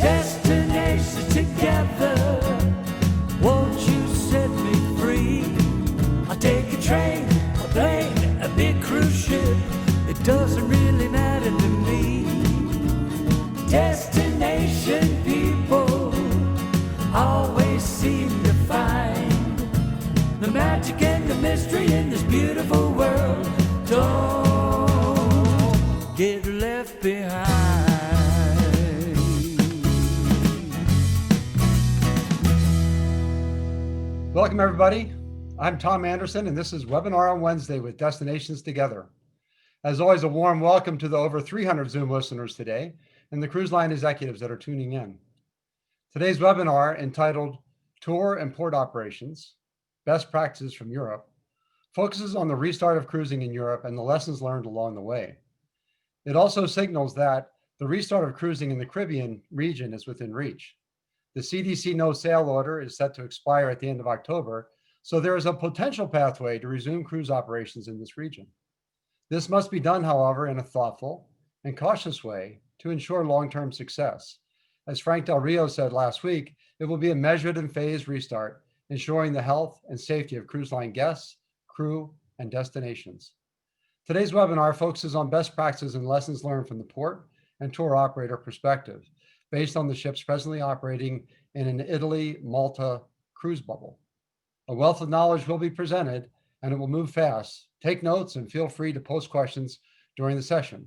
Destinations together, won't you set me free? I'll take a train, a plane, a big cruise ship, it doesn't really matter to me. Destination people always seem to find the magic and the mystery in this beautiful world. Don't get left behind. Welcome, everybody. I'm Tom Anderson, and this is Webinar on Wednesday with Destinations Together. As always, a warm welcome to the over 300 Zoom listeners today and the cruise line executives that are tuning in. Today's webinar, entitled Tour and Port Operations, Best Practices from Europe, focuses on the restart of cruising in Europe and the lessons learned along the way. It also signals that the restart of cruising in the Caribbean region is within reach. The CDC no sail order is set to expire at the end of October, so there is a potential pathway to resume cruise operations in this region. This must be done, however, in a thoughtful and cautious way to ensure long-term success. As Frank Del Rio said last week, it will be a measured and phased restart, ensuring the health and safety of cruise line guests, crew, and destinations. Today's webinar focuses on best practices and lessons learned from the port and tour operator perspective, based on the ships presently operating in an Italy, Malta cruise bubble. A wealth of knowledge will be presented, and it will move fast. Take notes and feel free to post questions during the session.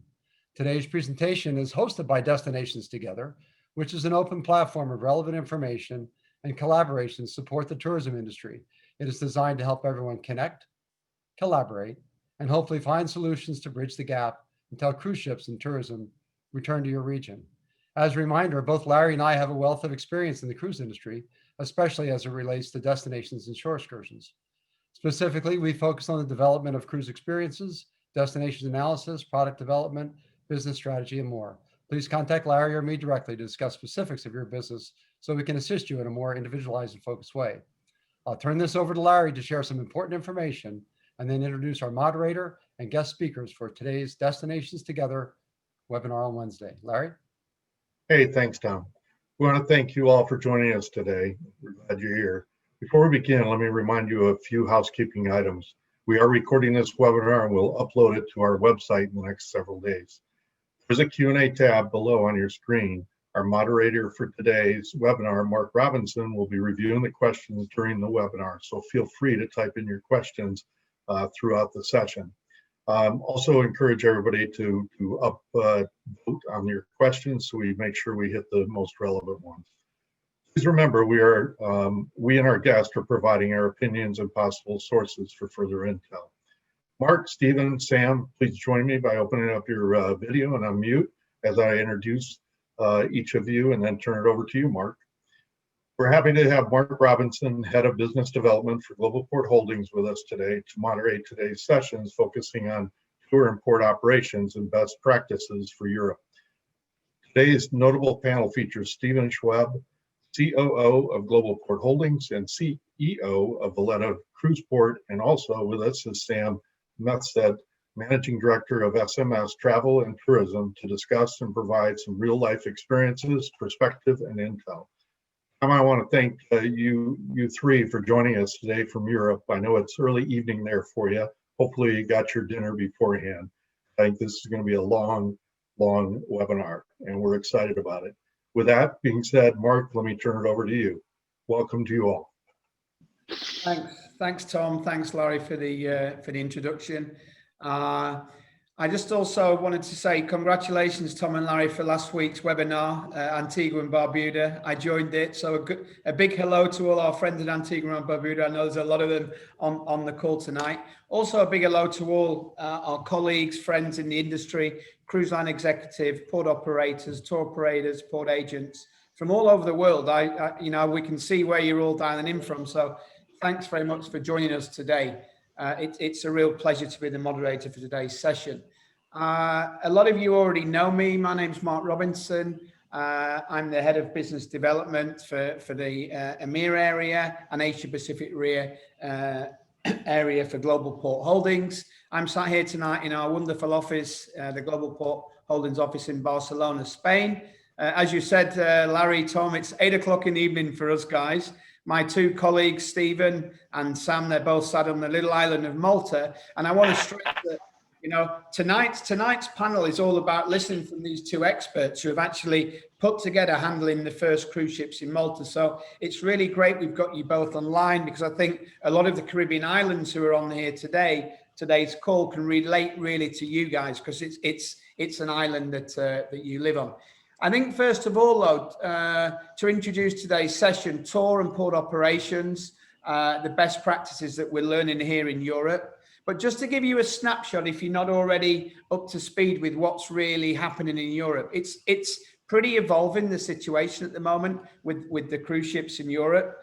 Today's presentation is hosted by Destinations Together, which is an open platform of relevant information and collaboration to support the tourism industry. It is designed to help everyone connect, collaborate, and hopefully find solutions to bridge the gap until cruise ships and tourism return to your region. As a reminder, both Larry and I have a wealth of experience in the cruise industry, especially as it relates to destinations and shore excursions. Specifically, we focus on the development of cruise experiences, destination analysis, product development, business strategy, and more. Please contact Larry or me directly to discuss specifics of your business so we can assist you in a more individualized and focused way. I'll turn this over to Larry to share some important information and then introduce our moderator and guest speakers for today's Destinations Together webinar on Wednesday. Larry? Hey, thanks, Tom. We want to thank you all for joining us today. We're glad you're here. Before we begin, let me remind you of a few housekeeping items. We are recording this webinar and we'll upload it to our website in the next several days. There's a Q&A tab below on your screen. Our moderator for today's webinar, Mark Robinson, will be reviewing the questions during the webinar, so feel free to type in your questions throughout the session. Also encourage everybody to vote on your questions so we make sure we hit the most relevant ones. Please remember, we and our guests are providing our opinions and possible sources for further intel. Mark, Stephen, Sam, please join me by opening up your video and unmute as I introduce each of you and then turn it over to you, Mark. We're happy to have Mark Robinson, Head of Business Development for Global Port Holdings, with us today to moderate today's sessions focusing on tour and port operations and best practices for Europe. Today's notable panel features Stephen Xuereb, COO of Global Port Holdings and CEO of Valletta Cruise Port, and also with us is Sam Mifsud, Managing Director of SMS Travel and Tourism, to discuss and provide some real-life experiences, perspective, and intel. I want to thank you three for joining us today from Europe. I know it's early evening there for you. Hopefully you got your dinner beforehand. I think this is going to be a long webinar, and we're excited about it. With that being said, Mark, let me turn it over to you. Welcome to you all. Thanks, Tom. Thanks, Larry, for the introduction. I just also wanted to say congratulations, Tom and Larry, for last week's webinar, Antigua and Barbuda. I joined it, so a big hello to all our friends in Antigua and Barbuda. I know there's a lot of them on the call tonight. Also, a big hello to all our colleagues, friends in the industry, cruise line executive, port operators, tour operators, port agents from all over the world. We can see where you're all dialing in from, so thanks very much for joining us today. It's a real pleasure to be the moderator for today's session. A lot of you already know me. My name's Mark Robinson. I'm the head of business development for the EMEA area and Asia Pacific area for Global Port Holdings. I'm sat here tonight in our wonderful office, the Global Port Holdings office in Barcelona, Spain. As you said, Larry, Tom, it's 8 o'clock in the evening for us guys. My two colleagues, Stephen and Sam, they're both sat on the little island of Malta. And I want to stress that, tonight's panel is all about listening from these two experts who have actually put together handling the first cruise ships in Malta. So it's really great we've got you both online, because I think a lot of the Caribbean islands who are on here today's call can relate really to you guys, because it's an island that you live on. I think first of all, though, to introduce today's session, tour and port operations, the best practices that we're learning here in Europe. But just to give you a snapshot, if you're not already up to speed with what's really happening in Europe, it's pretty evolving, the situation at the moment with the cruise ships in Europe.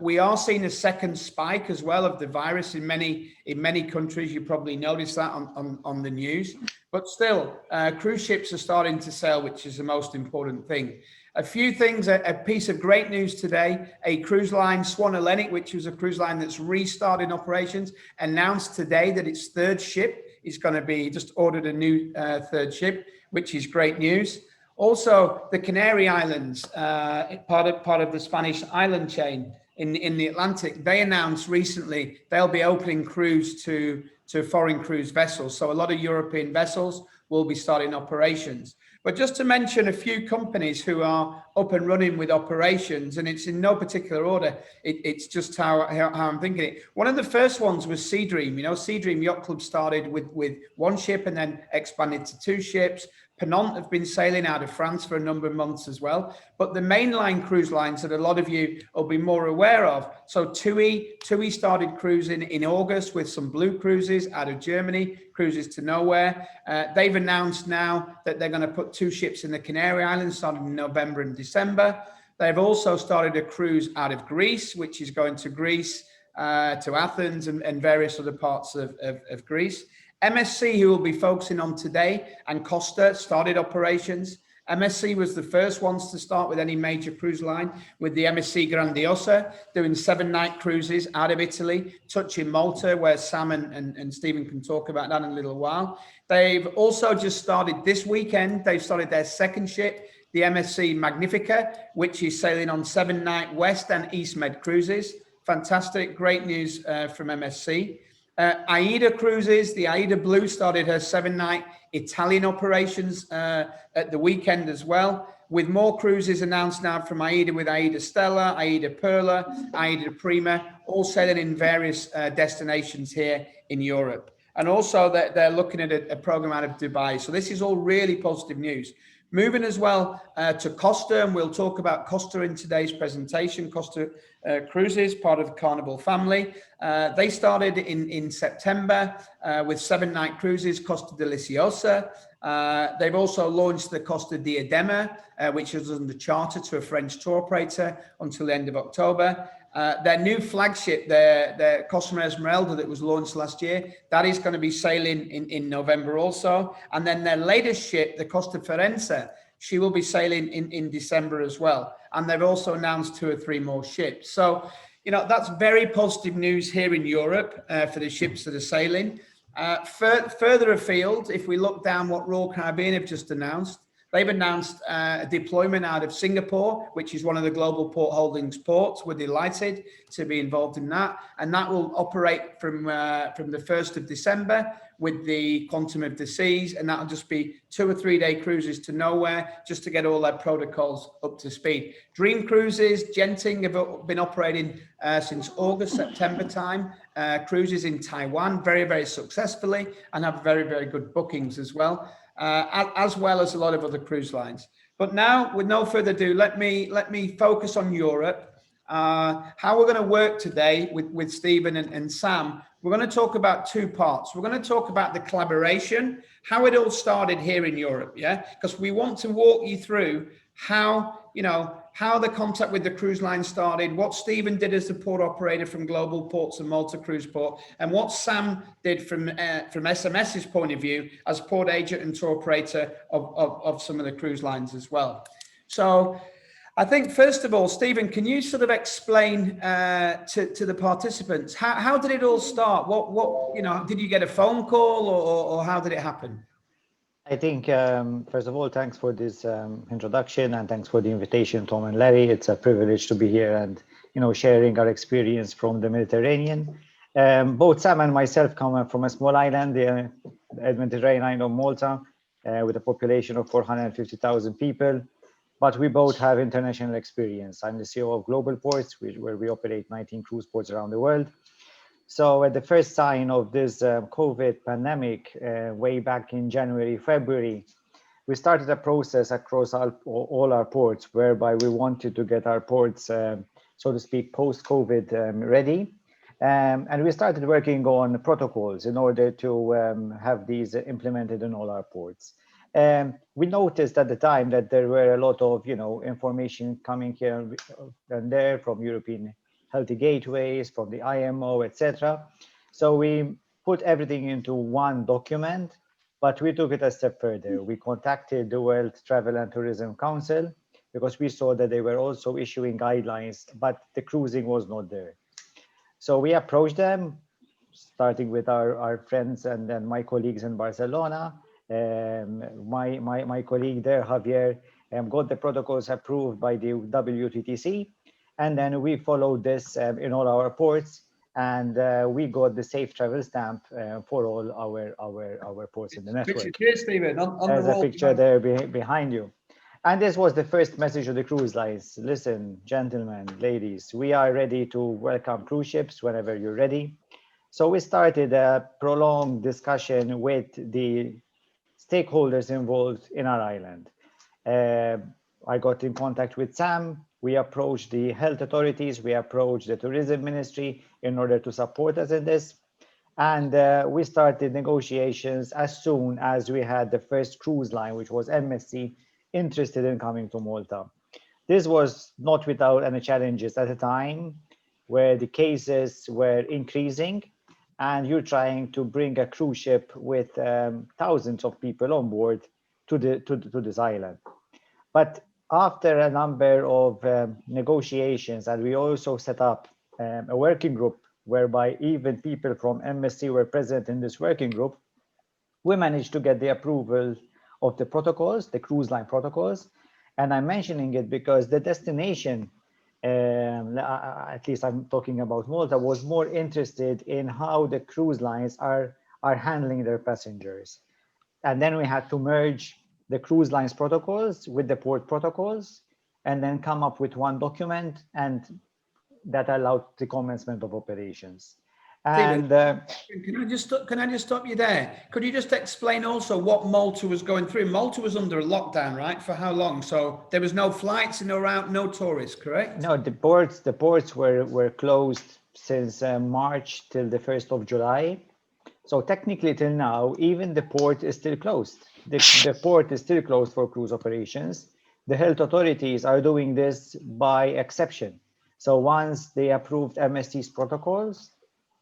We are seeing a second spike as well of the virus in many countries. You probably noticed that on the news. But still, cruise ships are starting to sail, which is the most important thing. A few things, a piece of great news today, a cruise line, Swan Hellenic, which was a cruise line that's restarting operations, announced today that its third ship is going to be, just ordered a new third ship, which is great news. Also, the Canary Islands, part of the Spanish island chain in the Atlantic, they announced recently they'll be opening cruise to foreign cruise vessels. So a lot of European vessels will be starting operations. But just to mention a few companies who are up and running with operations, and it's in no particular order, it's just how I'm thinking it. One of the first ones was Sea Dream. Sea Dream Yacht Club started with one ship and then expanded to 2 ships. Penant have been sailing out of France for a number of months as well. But the mainline cruise lines that a lot of you will be more aware of. So TUI started cruising in August with some blue cruises out of Germany, cruises to nowhere. They've announced now that they're going to put 2 ships in the Canary Islands starting in November and December. They've also started a cruise out of Greece, which is going to Greece, to Athens and various other parts of Greece. MSC, who will be focusing on today, and Costa started operations. MSC was the first ones to start with any major cruise line, with the MSC Grandiosa doing 7-night cruises out of Italy, touching Malta, where Sam and Stephen can talk about that in a little while. They've also just started this weekend, they've started their second ship, the MSC Magnifica, which is sailing on 7-night West and East Med cruises. Fantastic, great news from MSC. AIDA Cruises, the AIDA Blue started her 7-night Italian operations at the weekend as well, with more cruises announced now from AIDA, with AIDA Stella, AIDA Perla, AIDA Prima, all sailing in various destinations here in Europe. And also they're looking at a program out of Dubai. So this is all really positive news. Moving as well to Costa, and we'll talk about Costa in today's presentation. Costa Cruises, part of the Carnival family. They started in September with 7-night cruises, Costa Deliciosa. They've also launched the Costa Diadema, which is under charter to a French tour operator until the end of October. Their new flagship, their Costa Esmeralda that was launched last year, that is going to be sailing in November also. And then their latest ship, the Costa Firenze, she will be sailing in December as well. And they've also announced 2 or 3 more ships. So, that's very positive news here in Europe for the ships that are sailing. Further afield, if we look down what Royal Caribbean have just announced, they've announced a deployment out of Singapore, which is one of the global port holdings ports. We're delighted to be involved in that. And that will operate from the 1st of December with the Quantum of the Seas. And that'll just be 2 or 3 day cruises to nowhere, just to get all their protocols up to speed. Dream Cruises, Genting have been operating since August, September time. Cruises in Taiwan very, very successfully, and have very, very good bookings as well. As well as a lot of other cruise lines. But now, with no further ado, let me focus on Europe. How we're going to work today with Stephen and Sam. We're going to talk about 2 parts. We're going to talk about the collaboration, how it all started here in Europe, because we want to walk you through how the contact with the cruise line started, what Stephen did as the port operator from Global Ports and Malta Cruise Port, and what Sam did from SMS's point of view as port agent and tour operator of some of the cruise lines as well. So I think, first of all, Stephen, can you sort of explain to the participants, how did it all start? What did you get a phone call, or how did it happen? I think, first of all, thanks for this introduction and thanks for the invitation, Tom and Larry. It's a privilege to be here and, sharing our experience from the Mediterranean. Both Sam and myself come from a small island, the Mediterranean island of Malta, with a population of 450,000 people. But we both have international experience. I'm the CEO of Global Ports, where we operate 19 cruise ports around the world. So at the first sign of this COVID pandemic, way back in January, February, we started a process across all our ports whereby we wanted to get our ports, so to speak, post-COVID ready. And we started working on protocols in order to have these implemented in all our ports. We noticed at the time that there were a lot of, information coming here and there from European healthy gateways, from the IMO, etc. So we put everything into one document, but we took it a step further. We contacted the World Travel and Tourism Council because we saw that they were also issuing guidelines, but the cruising was not there. So we approached them, starting with our friends and then my colleagues in Barcelona. My colleague there, Javier, got the protocols approved by the WTTC. And then we followed this in all our ports, and we got the safe travel stamp for all our ports in the network. Here, Stephen, on There's the a wall picture there behind you. And this was the first message of the cruise lines. Listen, gentlemen, ladies, we are ready to welcome cruise ships whenever you're ready. So we started a prolonged discussion with the stakeholders involved in our island. I got in contact with Sam. We approached the health authorities. We approached the tourism ministry in order to support us in this. And we started negotiations as soon as we had the first cruise line, which was MSC, interested in coming to Malta. This was not without any challenges at the time, where the cases were increasing and you're trying to bring a cruise ship with thousands of people on board to this island. But after a number of negotiations, and we also set up a working group whereby even people from MSC were present in this working group, we managed to get the approval of the protocols, the cruise line protocols. And I'm mentioning it because the destination, at least I'm talking about Malta, was more interested in how the cruise lines are handling their passengers. And then we had to merge the cruise lines protocols with the port protocols, and then come up with one document, and that allowed the commencement of operations. And can I just stop you there? Could you just explain also what Malta was going through? Malta was under a lockdown, right? For how long? So there was no flights, no tourists, correct? No, the ports were closed since March till the 1st of July. So technically till now, even the port is still closed. The port is still closed for cruise operations. The health authorities are doing this by exception. So once they approved MSC's protocols,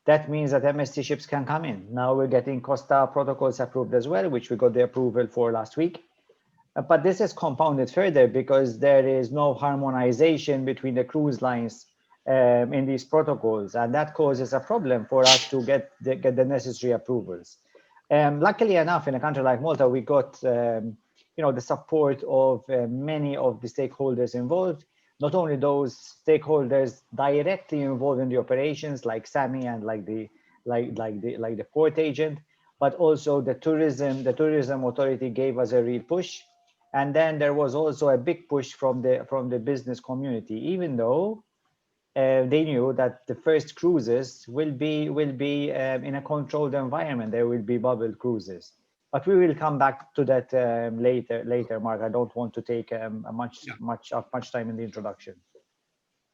that means that MSC ships can come in. Now we're getting Costa protocols approved as well, which we got the approval for last week. But this is compounded further because there is no harmonization between the cruise lines in these protocols, and that causes a problem for us to get the necessary approvals. Luckily enough, in a country like Malta, we got the support of many of the stakeholders involved. Not only those stakeholders directly involved in the operations, like Sammy and like the port agent, but also the tourism authority gave us a real push. And then there was also a big push from the business community, even though they knew that the first cruises will be in a controlled environment. There will be bubble cruises, but we will come back to that later, Mark. I don't want to take much time in the introduction.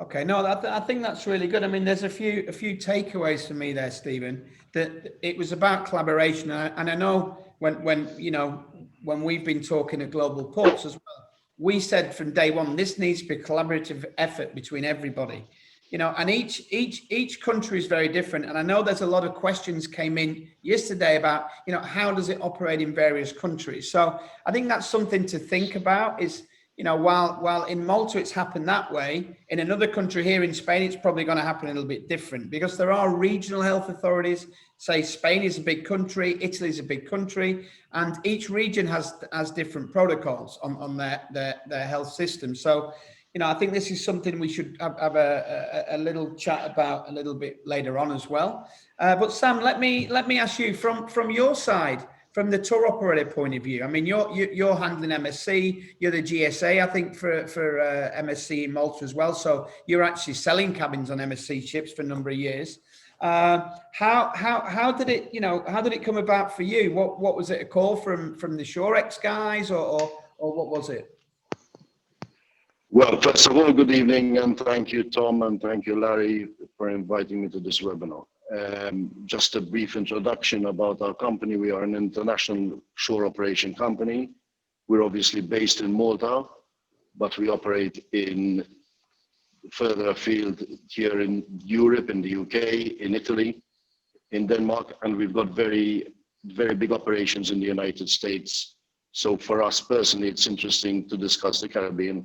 Okay, no, I think that's really good. I mean, there's a few takeaways for me there, Stephen. That it was about collaboration, and I know when we've been talking at Global Ports as well, we said from day one this needs to be a collaborative effort between everybody. And each country is very different. And I know there's a lot of questions came in yesterday about, how does it operate in various countries? So I think that's something to think about is, while in Malta it's happened that way, in another country here in Spain, it's probably going to happen a little bit different, because there are regional health authorities. Say Spain is a big country, Italy is a big country, and each region has different protocols on their health system. So, I think this is something we should have a little chat about a little bit later on as well. But Sam, let me ask you from your side, from the tour operator point of view. I mean, you're handling MSC, you're the GSA, I think, for MSC in Malta as well. So you're actually selling cabins on MSC ships for a number of years. How did it come about for you? What was it, a call from the Xuereb guys, or what was it? Well, first of all, good evening, and thank you, Tom, and thank you, Larry, for inviting me to this webinar. Just a brief introduction about our company. We are an international shore operation company. We're obviously based in Malta, but we operate in further afield here in Europe, in the UK, in Italy, in Denmark, and we've got very, very big operations in the United States. So for us personally, it's interesting to discuss the Caribbean,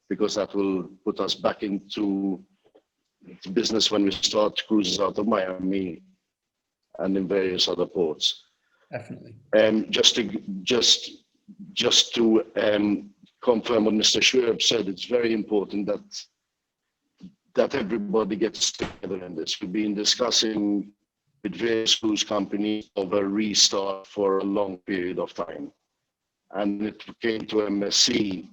because that will put us back into business when we start cruises out of Miami and in various other ports. Definitely. Just to confirm what Mr. Xuereb said, it's very important that everybody gets together in this. We've been discussing with various cruise companies of a restart for a long period of time, and it came to MSC.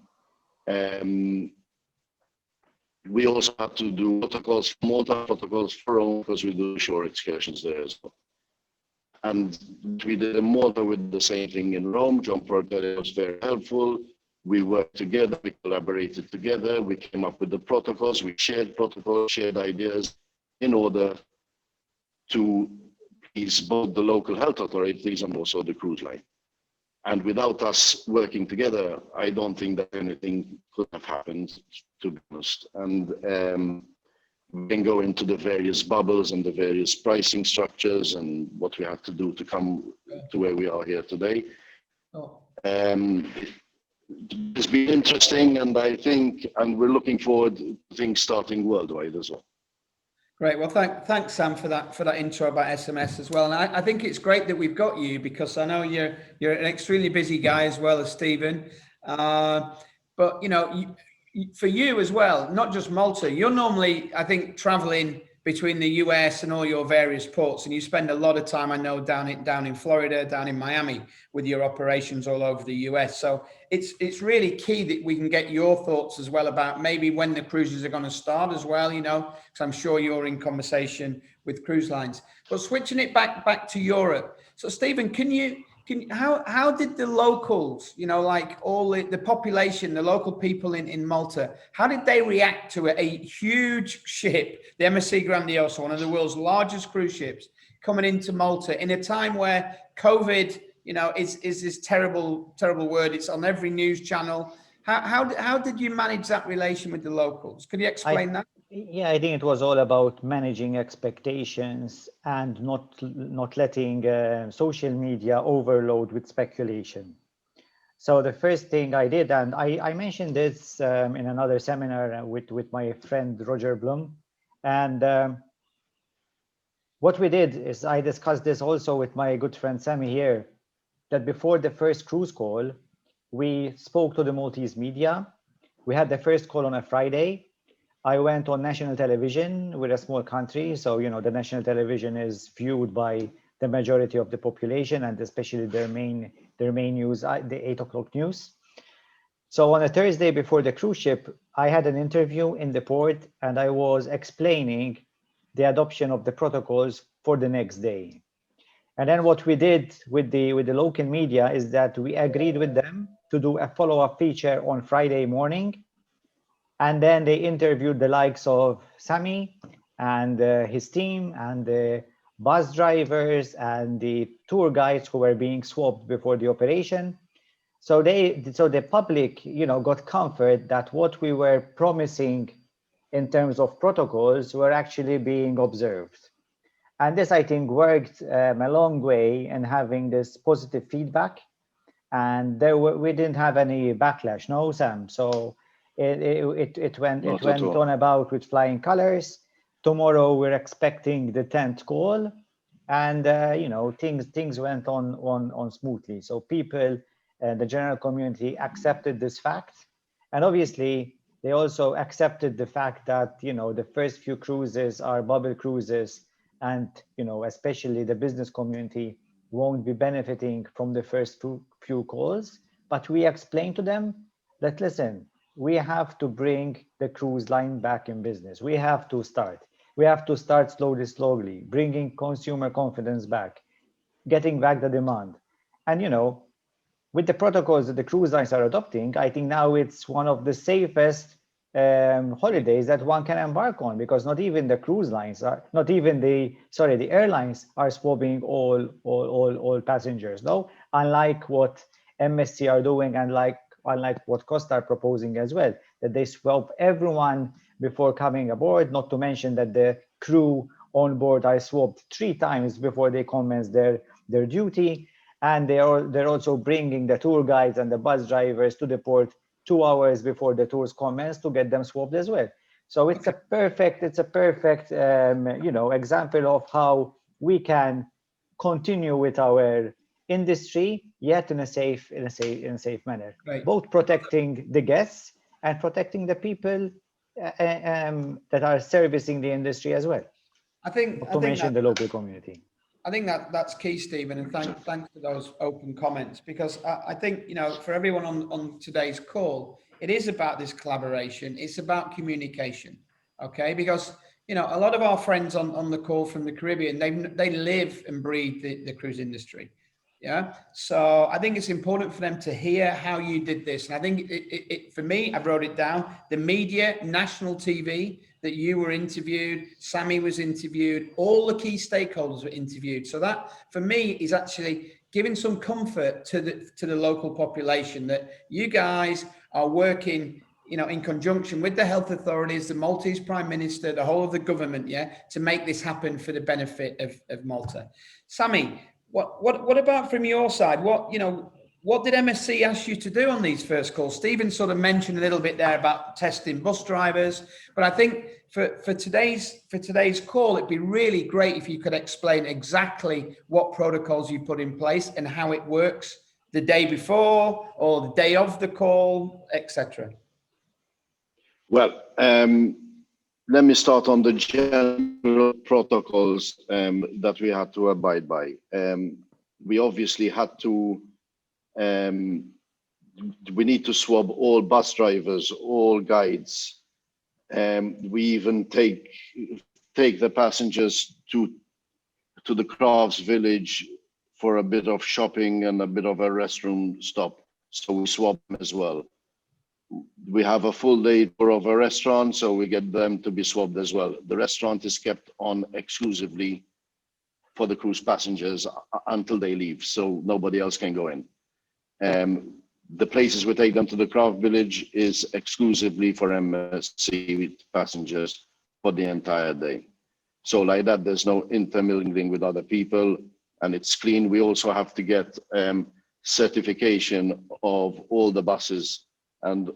We also had to do protocols for Malta, protocols for Rome, because we do shore excursions there as well. And we did in Malta with the same thing in Rome. John Porter was very helpful. We worked together, we collaborated together, we came up with the protocols, we shared protocols, shared ideas in order to please both the local health authorities and also the cruise line. And without us working together, I don't think that anything could have happened, to be honest. And we can go into the various bubbles and the various pricing structures and what we have to do to come to where we are here today. It's been interesting, and we're looking forward to things starting worldwide as well. Great. Well, thanks, Sam, for that intro about SMS as well. And I think it's great that we've got you, because I know you're an extremely busy guy as well as Stephen. But for you as well, not just Malta, you're normally, I think, traveling between the US and all your various ports, and you spend a lot of time, I know, down in Florida, down in Miami, with your operations all over the US. So it's really key that we can get your thoughts as well about maybe when the cruises are going to start as well, because I'm sure you're in conversation with cruise lines. But switching it back to Europe. So Stephen, how did the locals, like all the population, the local people in Malta, how did they react to a huge ship, the MSC Grandiosa, one of the world's largest cruise ships, coming into Malta in a time where COVID, is this terrible word? It's on every news channel. How did you manage that relation with the locals? Could you explain that? Yeah, I think it was all about managing expectations and not letting social media overload with speculation. So the first thing I did, and I mentioned this in another seminar with my friend Roger Blum, and what we did is I discussed this also with my good friend Sammy here, that before the first cruise call, we spoke to the Maltese media. We had the first call on a Friday. I went on national television. We're a small country, so the national television is viewed by the majority of the population, and especially their main news, the 8 o'clock news. So on a Thursday before the cruise ship, I had an interview in the port, and I was explaining the adoption of the protocols for the next day. And then what we did with the local media is that we agreed with them to do a follow-up feature on Friday morning. And then they interviewed the likes of Sammy and his team and the bus drivers and the tour guides who were being swapped before the operation. So the public, got comfort that what we were promising in terms of protocols were actually being observed. And this, I think, worked a long way in having this positive feedback. and we didn't have any backlash, no, Sam. So it went on about with flying colors. Tomorrow we're expecting the 10th call, and things went on smoothly. So people, the general community, accepted this fact, and obviously they also accepted the fact that the first few cruises are bubble cruises, and especially the business community won't be benefiting from the first few calls. But we explained to them that, listen, we have to bring the cruise line back in business. We have to start slowly, bringing consumer confidence back, getting back the demand. And with the protocols that the cruise lines are adopting, I think now it's one of the safest holidays that one can embark on, because not even the cruise lines are, not even the airlines are swabbing all passengers. No, unlike what MSC are doing, and unlike what Costa are proposing as well, that they swab everyone before coming aboard. Not to mention that the crew on board are swabbed 3 times before they commence their duty. And they're also bringing the tour guides and the bus drivers to the port 2 hours before the tours commence to get them swabbed as well. So it's a perfect example of how we can continue with our industry, yet in a safe manner, right, both protecting the guests and protecting the people that are servicing the industry as well. I think mention the local community. I think that's key, Stephen, and thanks for those open comments, because I think, for everyone on today's call, it is about this collaboration. It's about communication, okay? Because, a lot of our friends on the call from the Caribbean, they live and breathe the cruise industry, yeah? So I think it's important for them to hear how you did this. And I think for me, I wrote it down, the media, national TV, that you were interviewed, Sammy was interviewed, all the key stakeholders were interviewed. So that, for me, is actually giving some comfort to the local population, that you guys are working, in conjunction with the health authorities, the Maltese Prime Minister, the whole of the government, yeah, to make this happen for the benefit of Malta. Sammy, what about from your side? What did MSC ask you to do on these first calls? Stephen sort of mentioned a little bit there about testing bus drivers, but I think for today's call, it'd be really great if you could explain exactly what protocols you put in place and how it works the day before or the day of the call, etc. Well, let me start on the general protocols that we had to abide by. We obviously had to. We need to swab all bus drivers, all guides. We even take the passengers to the crafts village for a bit of shopping and a bit of a restroom stop. So we swab them as well. We have a full day tour of a restaurant, so we get them to be swabbed as well. The restaurant is kept on exclusively for the cruise passengers until they leave, so nobody else can go in. The places we take them to the craft village is exclusively for MSC passengers for the entire day. So like that, there's no intermingling with other people, and it's clean. We also have to get certification of all the buses and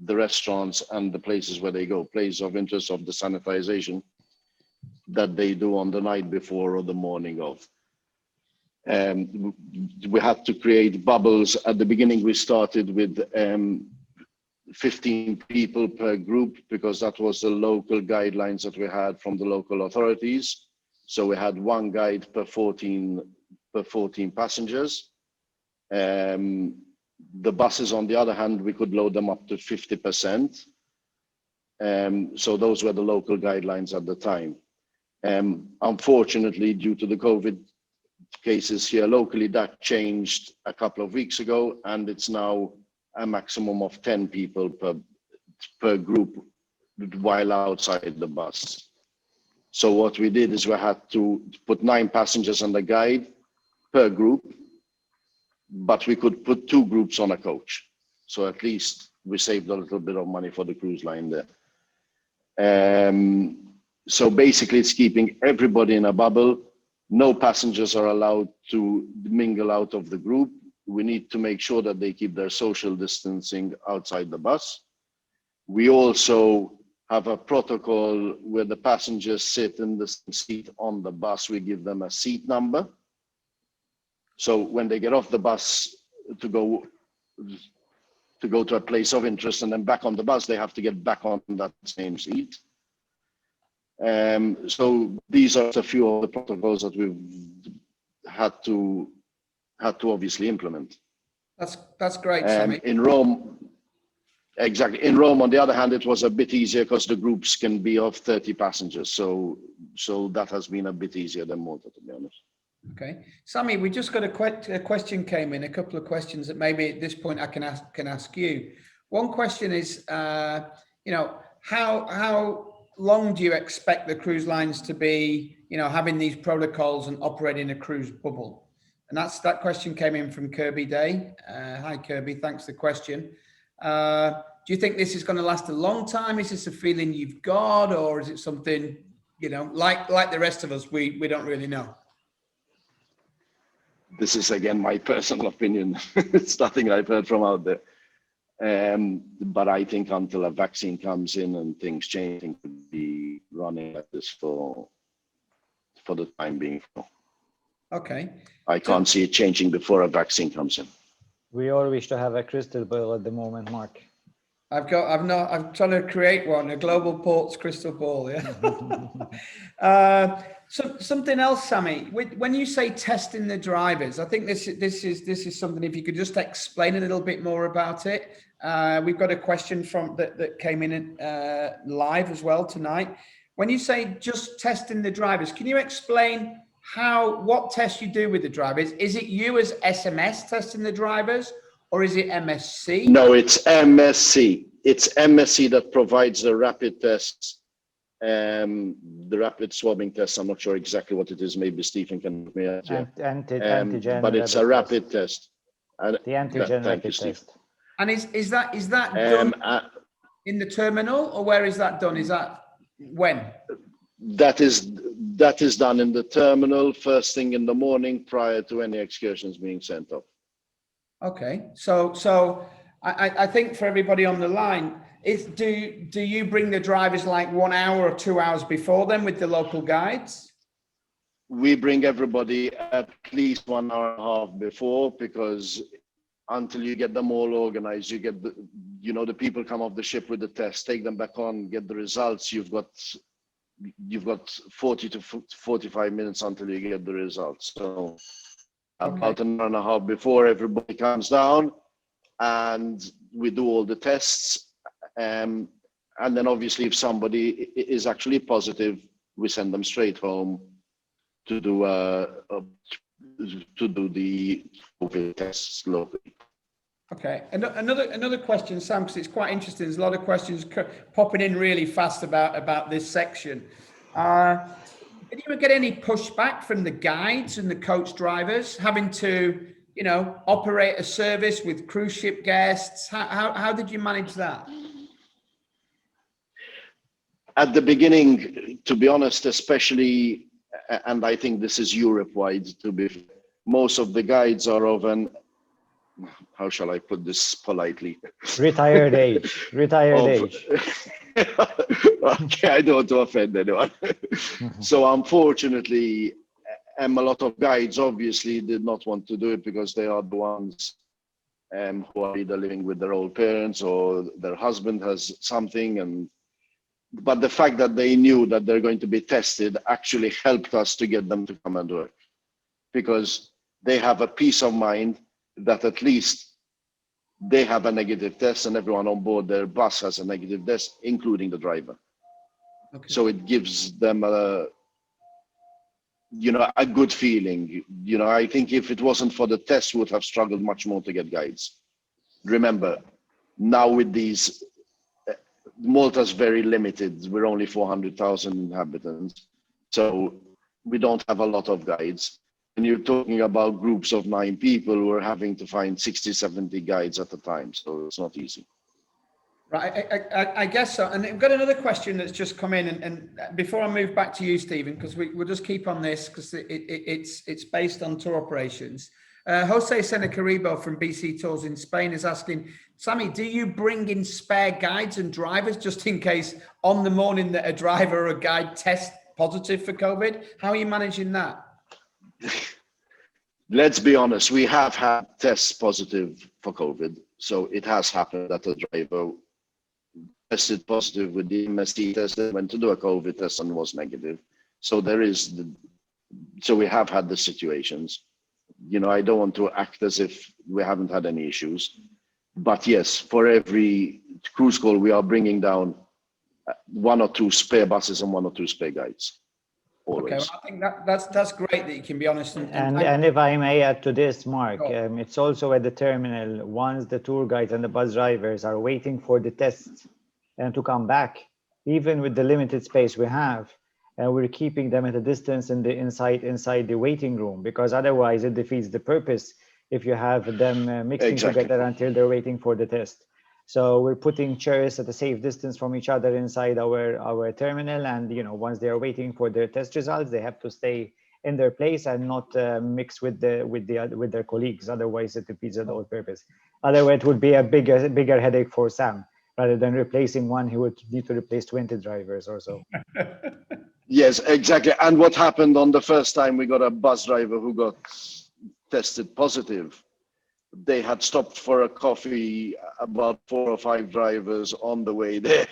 the restaurants and the places where they go, places of interest of the sanitization that they do on the night before or the morning of. We had to create bubbles. At the beginning, we started with 15 people per group, because that was the local guidelines that we had from the local authorities. So we had 1 guide per 14 passengers. The buses, on the other hand, we could load them up to 50%. So those were the local guidelines at the time. Unfortunately, due to the COVID cases here locally, that changed a couple of weeks ago, and it's now a maximum of 10 people per group while outside the bus. So what we did is we had to put 9 passengers on the guide per group, but we could put 2 groups on a coach. So at least we saved a little bit of money for the cruise line there. So basically it's keeping everybody in a bubble. No passengers are allowed to mingle out of the group. we need to make sure that they keep their social distancing outside the bus. We also have a protocol where the passengers sit in the seat on the bus. We give them a seat number. So when they get off the bus to go to a place of interest and then back on the bus, they have to get back on that same seat. So these are a few of the protocols that we've had to obviously implement. That's great, Sammy. In Rome, exactly. In Rome, on the other hand, it was a bit easier because the groups can be of 30 passengers. So that has been a bit easier than Malta, to be honest. Okay, Sammy, we just got a question came in, a couple of questions that maybe at this point I can ask you. One question is, you know, how long do you expect the cruise lines to be, you know, having these protocols and operating a cruise bubble? And that question came in from Kirby Day. Hi, Kirby, thanks for the question. Do you think this is going to last a long time? Is this a feeling you've got, or is it something, you know, like the rest of us, we don't really know? This is, again, my personal opinion. It's nothing I've heard from out there. But I think until a vaccine comes in and things change, things could be running like this for the time being. Okay. I can't see it changing before a vaccine comes in. We all wish to have a crystal ball at the moment, Mark. I'm trying to create one, a global ports crystal ball. Yeah. So something else, Sammy, when you say testing the drivers, I think this is something, if you could just explain a little bit more about it. We've got a question from that came in live as well tonight. When you say just testing the drivers, can you explain what tests you do with the drivers? Is it you as SMS testing the drivers, or is it MSC? No, it's MSC. It's MSC that provides the rapid tests, the rapid swabbing tests. I'm not sure exactly what it is. Maybe Stephen can help me out here. Antigen, but it's a rapid test. The antigen rapid test. And is that done in the terminal, or where is that done? Is that when? That is done in the terminal first thing in the morning prior to any excursions being sent off. Okay, so I think for everybody on the line, do you bring the drivers like 1 hour or 2 hours before them with the local guides? We bring everybody at least 1 hour and a half before, because until you get them all organized, you get the people come off the ship with the test, take them back on, get the results. You've got 40 to 45 minutes until you get the results. So about an hour and a half before, everybody comes down and we do all the tests. And then obviously if somebody is actually positive, we send them straight home to do the COVID tests locally. Okay, another question, Sam, because it's quite interesting. There's a lot of questions popping in really fast about this section. Did you get any pushback from the guides and the coach drivers having to, operate a service with cruise ship guests? How did you manage that? At the beginning, to be honest, especially, and I think this is Europe-wide, most of the guides are of an, how shall I put this politely? Retired age. Okay, I don't want to offend anyone. So unfortunately, a lot of guides obviously did not want to do it because they are the ones who are either living with their old parents or their husband has something. But the fact that they knew that they're going to be tested actually helped us to get them to come and work, because they have a peace of mind that at least they have a negative test and everyone on board their bus has a negative test, including the driver. Okay. So it gives them a good feeling. I think if it wasn't for the test, we would have struggled much more to get guides. Remember, now with these, Malta's very limited. We're only 400,000 inhabitants. So we don't have a lot of guides. And you're talking about groups of 9 people who are having to find 60, 70 guides at a time. So it's not easy. Right, I guess so. And I've got another question that's just come in. And before I move back to you, Stephen, because we'll just keep on this because it's based on tour operations. Jose Senecaribo from BC Tours in Spain is asking, Sammy, do you bring in spare guides and drivers just in case on the morning that a driver or a guide test positive for COVID? How are you managing that? Let's be honest, we have had tests positive for COVID. So it has happened that a driver tested positive with the MST test and went to do a COVID test and was negative. So so we have had the situations. You know, I don't want to act as if we haven't had any issues. But yes, for every cruise call, we are bringing down 1 or 2 spare buses and 1 or 2 spare guides. Always. Okay, well, I think that's great that you can be honest. And if I may add to this, Mark, it's also at the terminal, once the tour guides and the bus drivers are waiting for the tests and to come back, even with the limited space we have, we're keeping them at a distance inside the waiting room, because otherwise it defeats the purpose if you have them mixing together until they're waiting for the test. So we're putting chairs at a safe distance from each other inside our terminal, and once they are waiting for their test results, they have to stay in their place and not mix with their colleagues. Otherwise, it defeats the whole purpose. Otherwise, it would be a bigger headache for Sam. Rather than replacing one, he would need to replace 20 drivers or so. Yes, exactly. And what happened on the first time we got a bus driver who got tested positive? They had stopped for a coffee, about 4 or 5 drivers on the way there.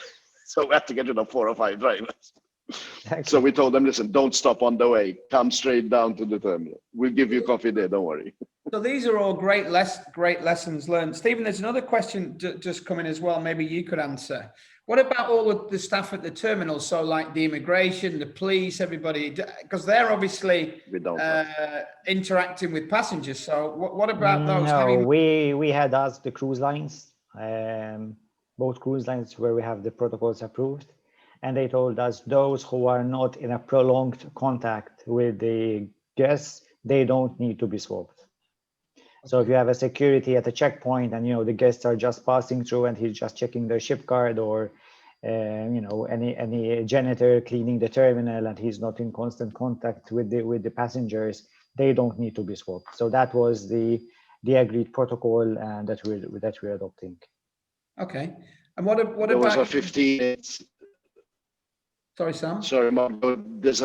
So we had to get rid of 4 or 5 drivers. Exactly. So we told them, listen, don't stop on the way. Come straight down to the terminal. We'll give you coffee there, don't worry. So these are all great lessons learned. Stephen, there's another question just coming as well. Maybe you could answer. What about all of the staff at the terminal? So like the immigration, the police, everybody, because they're obviously interacting with passengers. So what about those? No, we had asked the cruise lines, both cruise lines where we have the protocols approved. And they told us those who are not in a prolonged contact with the guests, they don't need to be swabbed. So if you have a security at a checkpoint and the guests are just passing through and he's just checking their ship card, or any janitor cleaning the terminal and he's not in constant contact with the passengers, they don't need to be swabbed. So that was the agreed protocol and that we're adopting. Okay. And what about? There was a 15 minutes. Sorry, Sam. Sorry, Mark. There's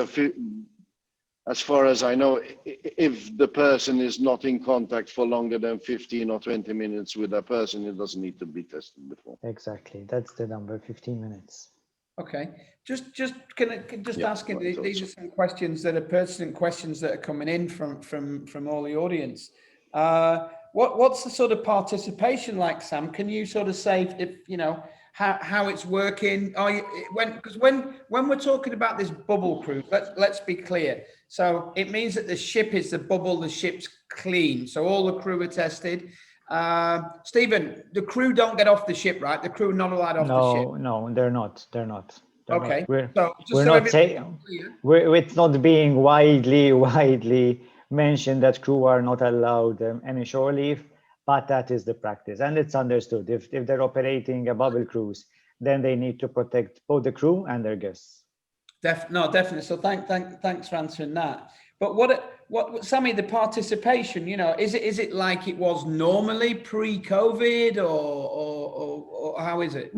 as far as I know, if the person is not in contact for longer than 15 or 20 minutes with a person, it doesn't need to be tested before. Exactly. That's the number, 15 minutes. Okay. Just asking, these are some questions that are pertinent questions that are coming in from all the audience. What's the sort of participation like, Sam? Can you sort of say if, how it's working? Because when we're talking about this bubble cruise, let's be clear. So it means that the ship is the bubble, the ship's clean. So all the crew are tested. Stephen, the crew don't get off the ship, right? The crew are not allowed off the ship. No, they're not. They're not. Okay. It's not being widely mentioned that crew are not allowed any shore leave. But that is the practice, and it's understood. If they're operating a bubble cruise, then they need to protect both the crew and their guests. Definitely. So thanks for answering that. But what Sammy, the participation, is it like it was normally pre-COVID, or how is it?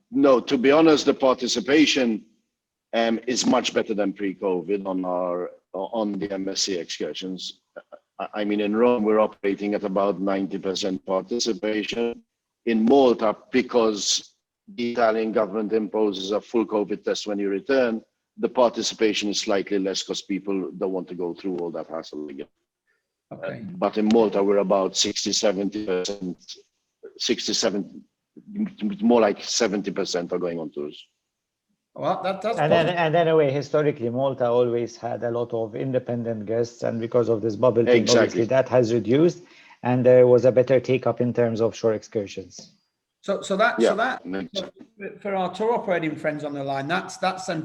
No, to be honest, the participation is much better than pre-COVID on the MSC excursions. I mean, in Rome, we're operating at about 90% participation. In Malta, because the Italian government imposes a full COVID test when you return, the participation is slightly less because people don't want to go through all that hassle again. Okay. But in Malta, we're about 70%, more like 70% are going on tours. Well, that's and anyway, historically, Malta always had a lot of independent guests, and because of this bubble thing, obviously that has reduced, and there was a better take-up in terms of shore excursions. So for our tour operating friends on the line, that's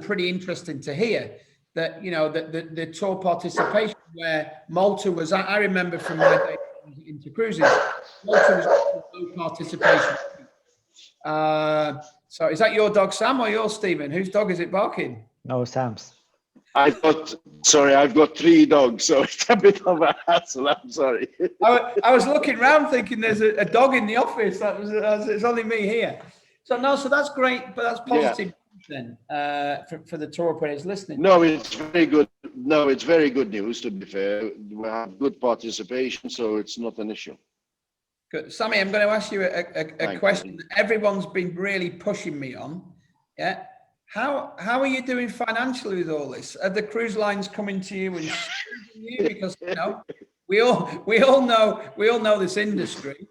pretty interesting to hear. That the tour participation where Malta was. I remember from my days into cruises, Malta was low participation. So is that your dog, Sam, or yours, Stephen? Whose dog is it barking? No, Sam's. I've got 3 dogs, so it's a bit of a hassle. I'm sorry. I was looking around thinking there's a dog in the office. It's only me here. So that's great, but that's positive then for the tour operators listening. No, it's very good. No, it's very good news, to be fair. We have good participation, so it's not an issue. Good. Sammy, I'm going to ask you a question that everyone's been really pushing me on. Yeah. How are you doing financially with all this? Are the cruise lines coming to you and you? Because we all know this industry.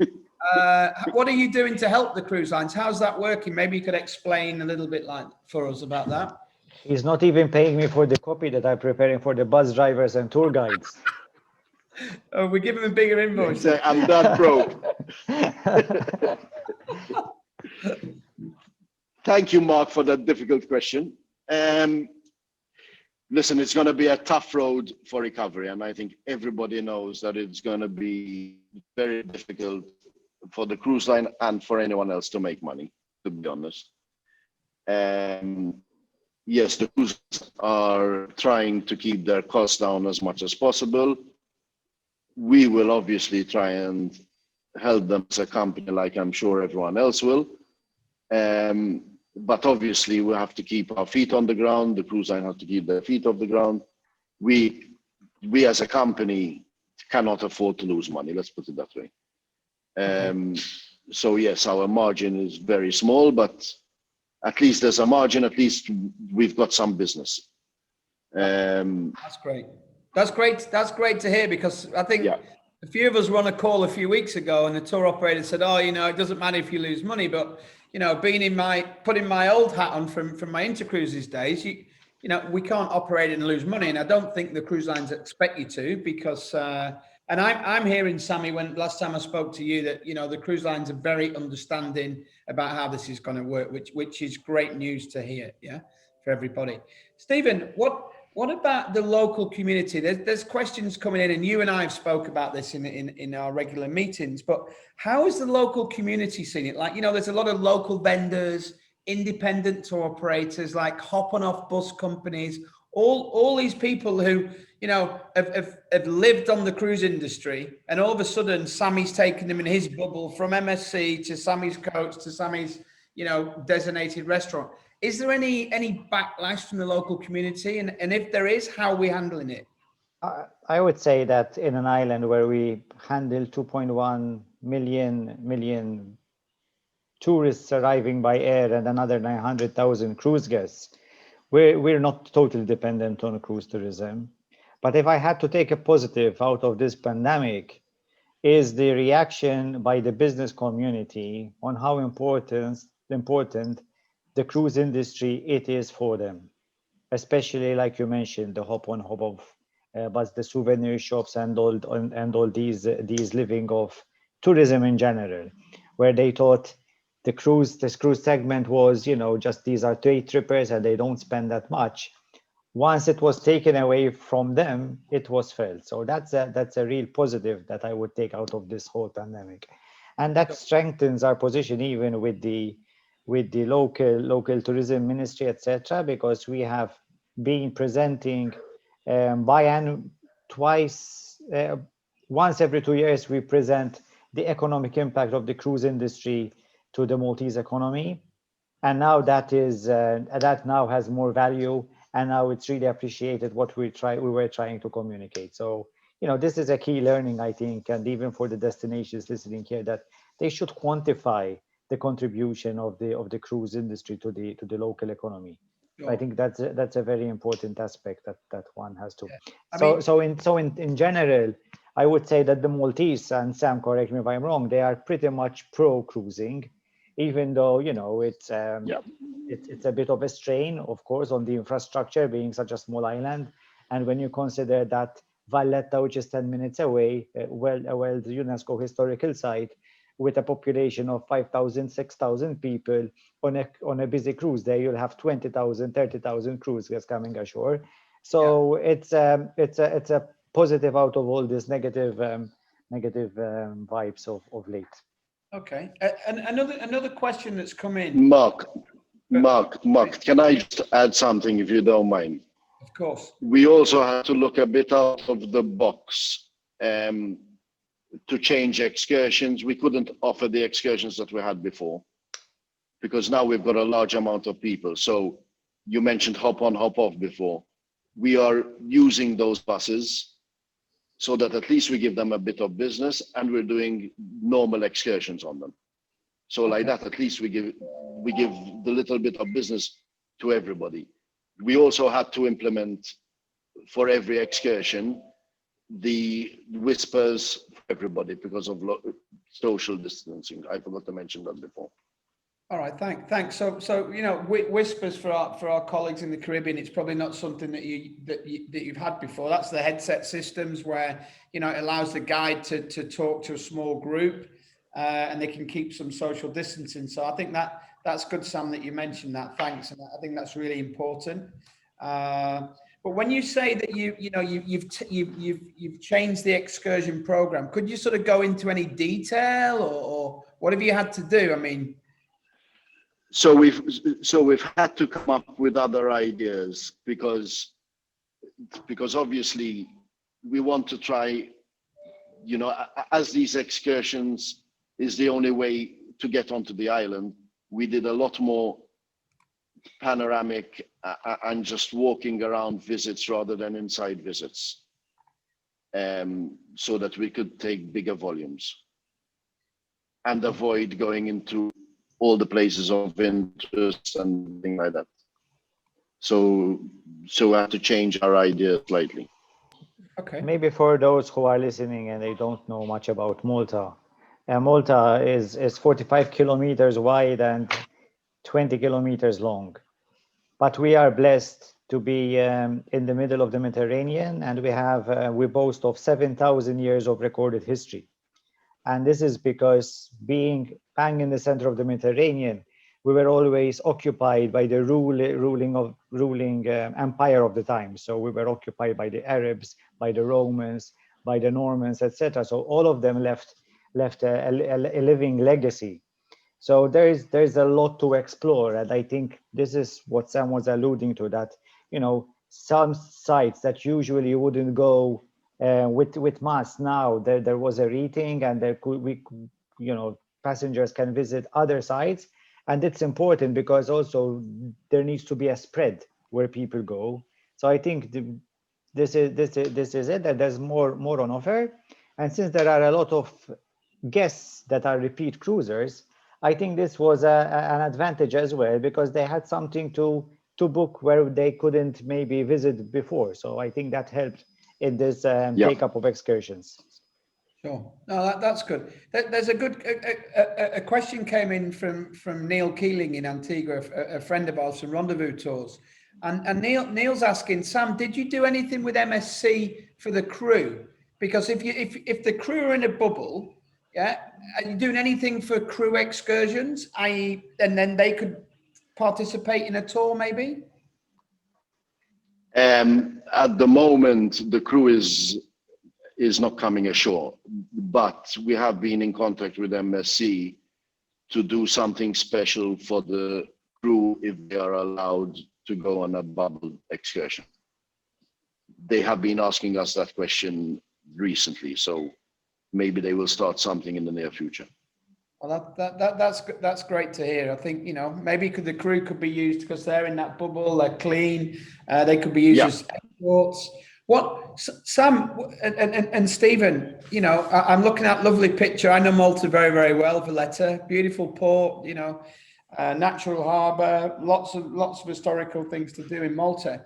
What are you doing to help the cruise lines? How's that working? Maybe you could explain a little bit for us about that. He's not even paying me for the copy that I'm preparing for the bus drivers and tour guides. Oh, we give him a bigger invoice. I'm that broke. Thank you, Mark, for that difficult question. Listen, it's going to be a tough road for recovery, and I think everybody knows that it's going to be very difficult for the cruise line and for anyone else to make money, to be honest. Yes, the cruise are trying to keep their costs down as much as possible. We will obviously try and help them as a company, like I'm sure everyone else will. But obviously we have to keep our feet on the ground. The cruise line have to keep their feet off the ground. We as a company cannot afford to lose money. Let's put it that way. So yes, our margin is very small, but at least there's a margin. At least we've got some business. That's great. That's great to hear, because I think a few of us were on a call a few weeks ago, and the tour operator said, "Oh, it doesn't matter if you lose money, but putting my old hat on from my Intercruises days, we can't operate and lose money." And I don't think the cruise lines expect you to, because and I'm hearing, Sammy, when last time I spoke to you, that the cruise lines are very understanding about how this is going to work, which is great news to hear, for everybody. Stephen, what about the local community? There's questions coming in, and you and I have spoke about this in our regular meetings, but how is the local community seeing it? Like, there's a lot of local vendors, independent tour operators, like hop on off bus companies, all these people who, have lived on the cruise industry, and all of a sudden Sammy's taken them in his bubble from MSC to Sammy's coach to Sammy's, designated restaurant. Is there any backlash from the local community? And if there is, how are we handling it? I would say that in an island where we handle 2.1 million tourists arriving by air and another 900,000 cruise guests, we're not totally dependent on cruise tourism. But if I had to take a positive out of this pandemic, is the reaction by the business community on how important the cruise industry it is for them, especially like you mentioned, the hop on hop off, but the souvenir shops and all these living of tourism in general, where they thought this cruise segment was, just these are day trippers and they don't spend that much. Once it was taken away from them, it was felt. So that's a real positive that I would take out of this whole pandemic, and that strengthens our position even with the local tourism ministry, etc., because we have been presenting once every 2 years, we present the economic impact of the cruise industry to the Maltese economy, and now that now has more value, and now it's really appreciated what we were trying to communicate. So this is a key learning, I think, and even for the destinations listening here, that they should quantify the contribution of the cruise industry to the local economy. Sure. I think that's a very important aspect that one has to. Yeah. In general, I would say that the Maltese, and Sam, correct me if I'm wrong, they are pretty much pro cruising, even though it's a bit of a strain, of course, on the infrastructure, being such a small island, and when you consider that Valletta, which is 10 minutes away, the UNESCO historical site, with a population of 5,000, 6,000 people on a busy cruise day, you'll have 20,000, 30,000 cruise guests coming ashore. So it's a positive out of all this negative vibes of late. Okay, and another question that's come in. Mark, can I just add something, if you don't mind? Of course. We also had to look a bit out of the box to change excursions. We couldn't offer the excursions that we had before because now we've got a large amount of people. So you mentioned hop on, hop off before. We are using those buses so that at least we give them a bit of business, and we're doing normal excursions on them. So like that, at least we give the little bit of business to everybody. We also had to implement for every excursion the whispers for everybody because of social distancing. I forgot to mention that before. All right, thanks. So you know, whispers for our colleagues in the Caribbean. It's probably not something that you've had before. That's the headset systems where, you know, it allows the guide to talk to a small group, and they can keep some social distancing. So I think that's good, Sam, that you mentioned that. Thanks, and I think that's really important. But when you say that you've changed the excursion program, could you sort of go into any detail, or what have you had to do? I mean. So we've had to come up with other ideas because obviously we want to try, you know, as these excursions is the only way to get onto the island. We did a lot more panoramic and just walking around visits rather than inside visits, so that we could take bigger volumes and avoid going into all the places of interest and things like that. So we have to change our idea slightly. Okay. Maybe for those who are listening and they don't know much about Malta, Malta is 45 kilometers wide and 20 kilometers long. But we are blessed to be in the middle of the Mediterranean, and we boast of 7,000 years of recorded history. And this is because being bang in the center of the Mediterranean, we were always occupied by the ruling empire of the time. So we were occupied by the Arabs, by the Romans, by the Normans, etc. So all of them left a living legacy. So there's a lot to explore, and I think this is what Sam was alluding to, that, you know, some sites that usually you wouldn't go with masks, now there was a rating, and passengers can visit other sites, and it's important because also there needs to be a spread where people go. So I think this is it, that there's more on offer, and since there are a lot of guests that are repeat cruisers, I think this was an advantage as well, because they had something to book where they couldn't maybe visit before. So I think that helped in this take up of excursions. Sure. No, that's good. There's a question came in from Neil Keeling in Antigua, a friend of ours from Rendezvous Tours. And Neil's asking, Sam, did you do anything with MSC for the crew? Because if the crew are in a bubble, yeah, are you doing anything for crew excursions, i.e., and then they could participate in a tour maybe? At the moment, the crew is not coming ashore, but we have been in contact with MSC to do something special for the crew if they are allowed to go on a bubble excursion. They have been asking us that question recently, so maybe they will start something in the near future. Well, that's great to hear. I think, you know, maybe the crew could be used because they're in that bubble, they're clean, they could be used as escorts. What, Sam and Stephen, you know, I'm looking at lovely picture. I know Malta very, very well. Valletta, beautiful port, you know, natural harbour, lots of historical things to do in Malta.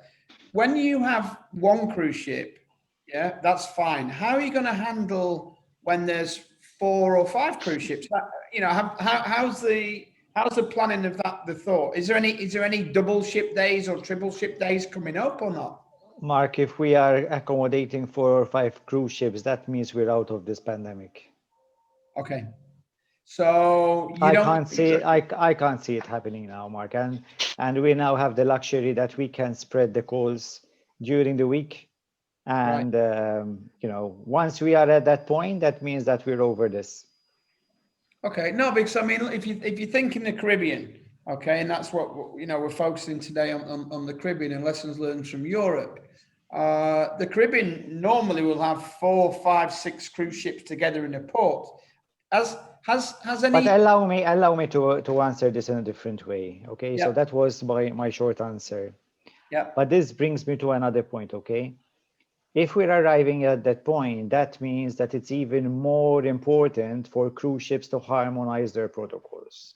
When you have one cruise ship, yeah, that's fine. How are you going to handle when there's 4 or 5 cruise ships? You know, how's the planning of that? The thought, is there any double ship days or triple ship days coming up or not? Mark, if we are accommodating 4 or 5 cruise ships, that means we're out of this pandemic. Okay, so I can't see it happening now, Mark, and we now have the luxury that we can spread the calls during the week, and you know, once we are at that point, that means that we're over this. Okay, no, because I mean, if you think in the Caribbean, Okay, and that's what we're focusing today on the Caribbean and lessons learned from Europe. The Caribbean normally will have 4, 5, 6 cruise ships together in a port. Has any? But allow me to answer this in a different way. Okay, Yeah. so that was my short answer. Yeah. But this brings me to another point. Okay, if we're arriving at that point, that means that it's even more important for cruise ships to harmonize their protocols.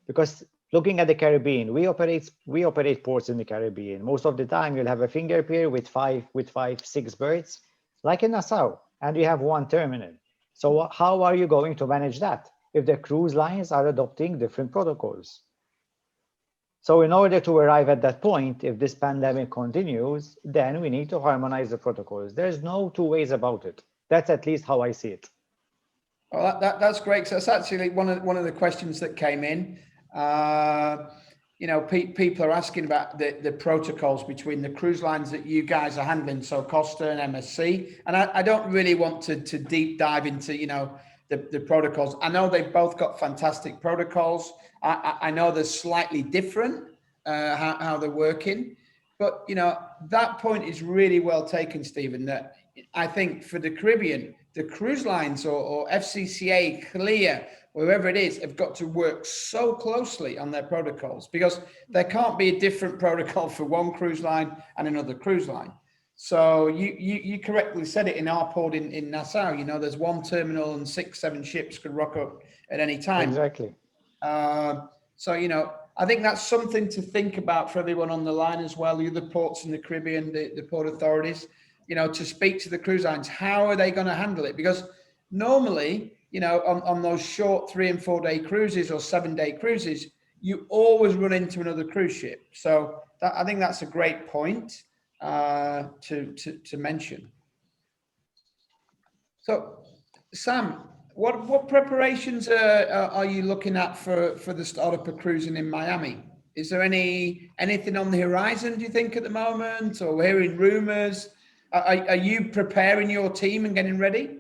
Because looking at the Caribbean, we operate ports in the Caribbean. Most of the time, you'll have a finger pier with five, 6 berths, like in Nassau, and you have one terminal. So how are you going to manage that if the cruise lines are adopting different protocols? So in order to arrive at that point, if this pandemic continues, then we need to harmonize the protocols. There's no two ways about it. That's at least how I see it. Well, that's great. So that's actually one of the questions that came in. People are asking about the protocols between the cruise lines that you guys are handling, so Costa and MSC. And I don't really want to deep dive into, the protocols. I know they've both got fantastic protocols. I know they're slightly different, how they're working. But, that point is really well taken, Stephen, that I think for the Caribbean, the cruise lines or FCCA, Clear, whoever it is, have got to work so closely on their protocols, because there can't be a different protocol for one cruise line and another cruise line. So you correctly said it in our port in Nassau, there's one terminal and 6, 7 ships could rock up at any time. Exactly. So, I think that's something to think about for everyone on the line as well. The other ports in the Caribbean, the port authorities, to speak to the cruise lines. How are they going to handle it? Because normally, on those short 3 and 4 day cruises or 7-day cruises, you always run into another cruise ship. So I think that's a great point to mention. So, Sam, what preparations are you looking at for the start of cruising in Miami? Is there anything on the horizon, do you think, at the moment, or we're hearing rumors? Are you preparing your team and getting ready?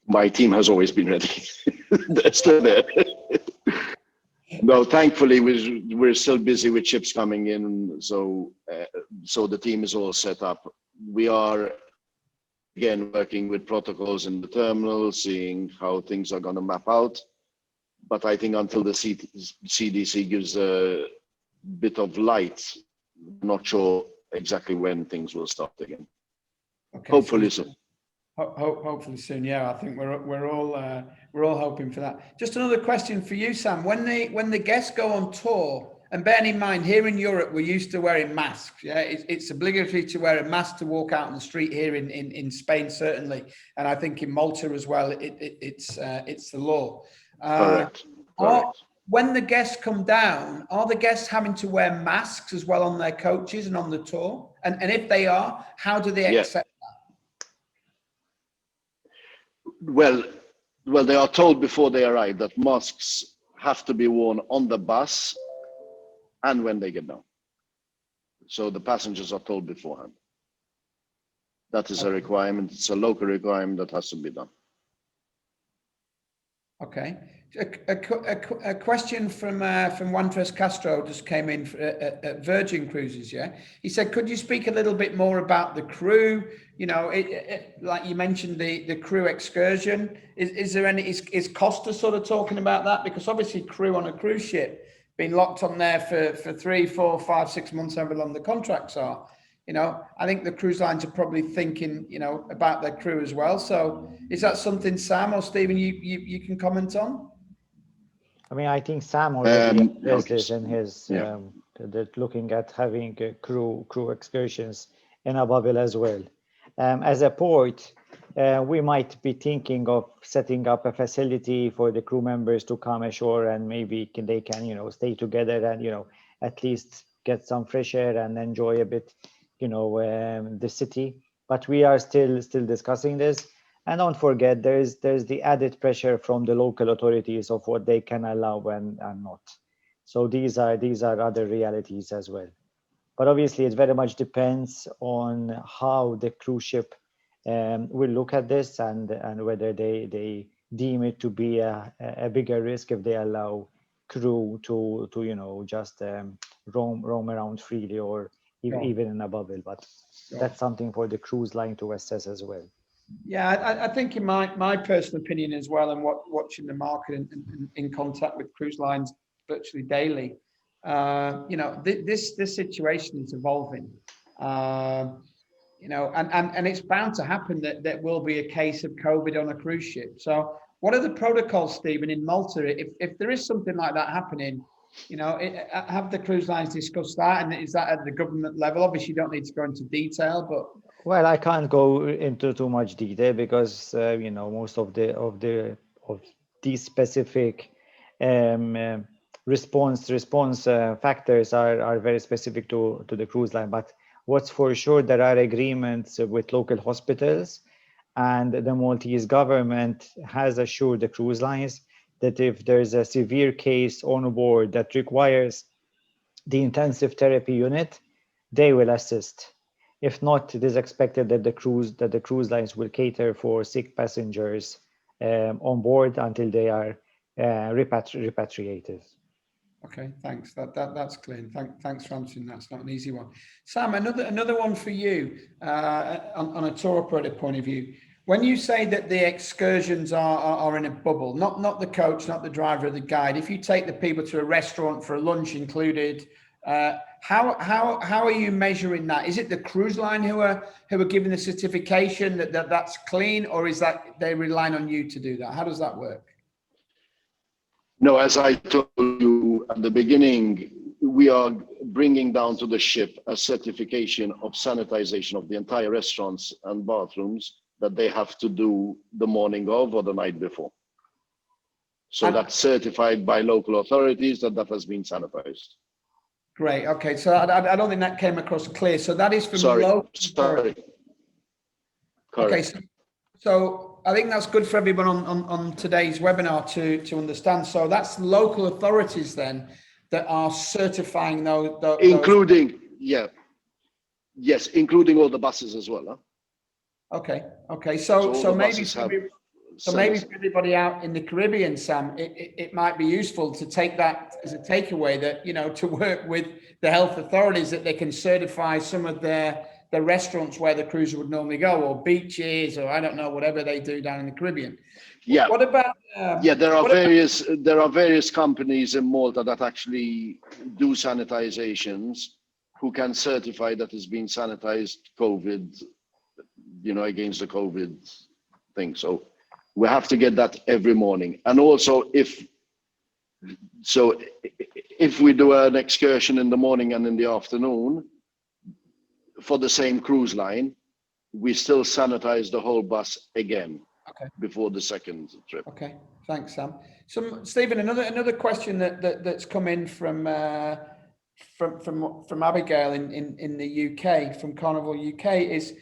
My team has always been ready. They're still there. No, thankfully we're still busy with ships coming in, so the team is all set up. We are again working with protocols in the terminal, seeing how things are going to map out. But I think until the CDC gives a bit of light, I'm not sure exactly when things will start again. Okay, hopefully soon. Hopefully soon. Yeah, I think we're all hoping for that. Just another question for you, Sam. When the guests go on tour, and bearing in mind here in Europe, we're used to wearing masks. Yeah, it's obligatory to wear a mask to walk out on the street here in Spain, certainly, and I think in Malta as well. It's the law. Correct. When the guests come down, are the guests having to wear masks as well on their coaches and on the tour? And if they are, how do they accept that? Well, they are told before they arrive that masks have to be worn on the bus and when they get down. So the passengers are told beforehand. That is a requirement. It's a local requirement that has to be done. Okay. A question from Juan Castro just came in at Virgin Cruises. Yeah, he said, could you speak a little bit more about the crew? Like you mentioned, the crew excursion. Is there any? Is Costa sort of talking about that? Because obviously, crew on a cruise ship being locked on there for 3, 4, 5, 6 months, however long the contracts are. I think the cruise lines are probably thinking, about their crew as well. So, is that something, Sam or Stephen, you can comment on? I mean, I think Sam already addressed this in his that looking at having crew excursions in a bubble as well. As a port, we might be thinking of setting up a facility for the crew members to come ashore, and maybe they can, stay together and, at least get some fresh air and enjoy a bit, the city. But we are still discussing this. And don't forget, there's the added pressure from the local authorities of what they can allow and not. So these are other realities as well. But obviously, it very much depends on how the cruise ship will look at this and whether they deem it to be a bigger risk if they allow crew to just roam around freely or Sure. even in a bubble. But that's something for the cruise line to assess as well. Yeah, I think in my personal opinion as well, and watching the market and in contact with cruise lines virtually daily, this situation is evolving. And it's bound to happen that will be a case of COVID on a cruise ship. So what are the protocols, Stephen, in Malta? If there is something like that happening, have the cruise lines discussed that? And is that at the government level? Obviously, you don't need to go into detail, but... Well, I can't go into too much detail because, most of these specific response factors are very specific to the cruise line. But what's for sure, there are agreements with local hospitals, and the Maltese government has assured the cruise lines that if there's a severe case on board that requires the intensive therapy unit, they will assist. If not, it is expected that the cruise lines will cater for sick passengers on board until they are repatriated. Okay, thanks. That's clear. Thanks for answering that. It's not an easy one. Sam, another one for you on a tour operator point of view. When you say that the excursions are in a bubble, not the coach, not the driver or the guide. If you take the people to a restaurant for a lunch included, how are you measuring that? Is it the cruise line who are giving the certification that's clean, or is that they relying on you to do that? How does that work? No, as I told you at the beginning, we are bringing down to the ship a certification of sanitization of the entire restaurants and bathrooms that they have to do the morning of or the night before. So that's certified by local authorities that has been sanitized. Great. Okay. So I don't think that came across clear. So that is from local. Sorry. Correct. Okay. So I think that's good for everyone on today's webinar to understand. So that's local authorities then that are certifying those. Including, yes, including all the buses as well. Huh? Okay. So maybe for everybody out in the Caribbean, Sam, it might be useful to take that as a takeaway that, to work with the health authorities, that they can certify some of the restaurants where the cruiser would normally go, or beaches, or I don't know, whatever they do down in the Caribbean. Yeah. What about? There are various companies in Malta that actually do sanitizations who can certify that it's been sanitized COVID, against the COVID thing. So we have to get that every morning. And also if we do an excursion in the morning and in the afternoon for the same cruise line, we still sanitize the whole bus again before the second trip. Okay, thanks, Sam. So, Stephen, another question that's come in from Abigail in the UK, from Carnival UK, is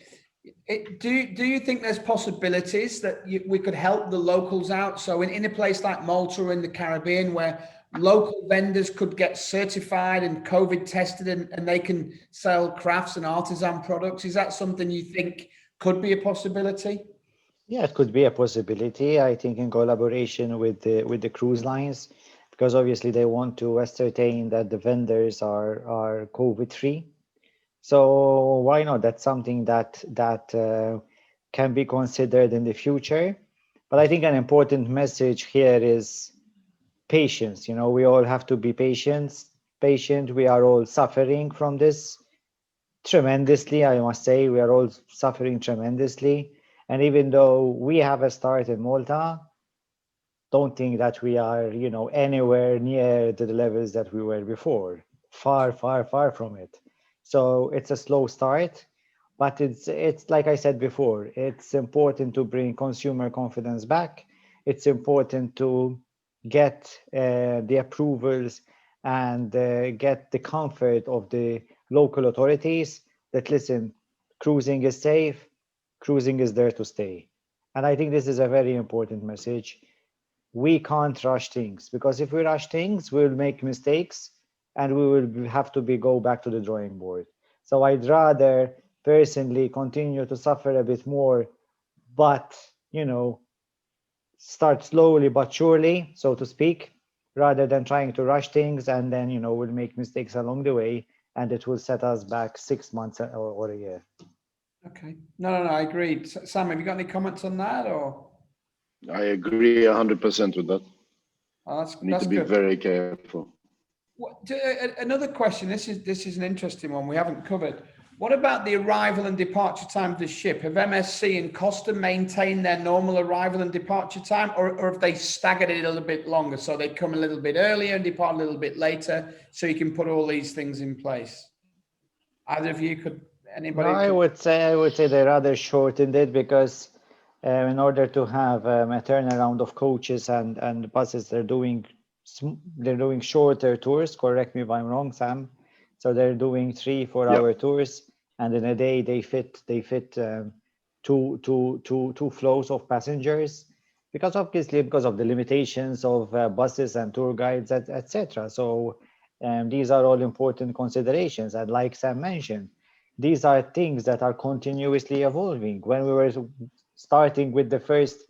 do you think there's possibilities that we could help the locals out? So in a place like Malta or in the Caribbean, where local vendors could get certified and COVID tested and they can sell crafts and artisan products, is that something you think could be a possibility? Yeah, it could be a possibility. I think in collaboration with the cruise lines, because obviously they want to ascertain that the vendors are COVID-free. So why not? That's something that can be considered in the future. But I think an important message here is patience. We all have to be patient. We are all suffering from this tremendously. I must say, we are all suffering tremendously. And even though we have a start in Malta, don't think that we are, anywhere near to the levels that we were before. Far, far, far from it. So it's a slow start, but it's like I said before, it's important to bring consumer confidence back. It's important to get the approvals and get the comfort of the local authorities that, listen, cruising is safe, cruising is there to stay. And I think this is a very important message. We can't rush things, because if we rush things, we'll make mistakes and we will have to go back to the drawing board. So I'd rather personally continue to suffer a bit more, but, start slowly but surely, so to speak, rather than trying to rush things and then, we'll make mistakes along the way and it will set us back 6 months or a year. Okay. No, I agree. Sam, have you got any comments on that, or? I agree 100% with that. Oh, Need that's to be good. very careful. Another question. This is an interesting one we haven't covered. What about the arrival and departure time of the ship? Have MSC and Costa maintained their normal arrival and departure time, or have they staggered it a little bit longer? So they come a little bit earlier and depart a little bit later, so you can put all these things in place. Either of you could, anybody? No, I would say they rather shortened it because in order to have a turnaround of coaches and buses, they're doing shorter tours. Correct me if I'm wrong, Sam. So they're doing 3-4 hour tours, and in a day they fit two flows of passengers, because of the limitations of buses and tour guides, etc. So these are all important considerations, and like Sam mentioned, these are things that are continuously evolving. When we were starting with the first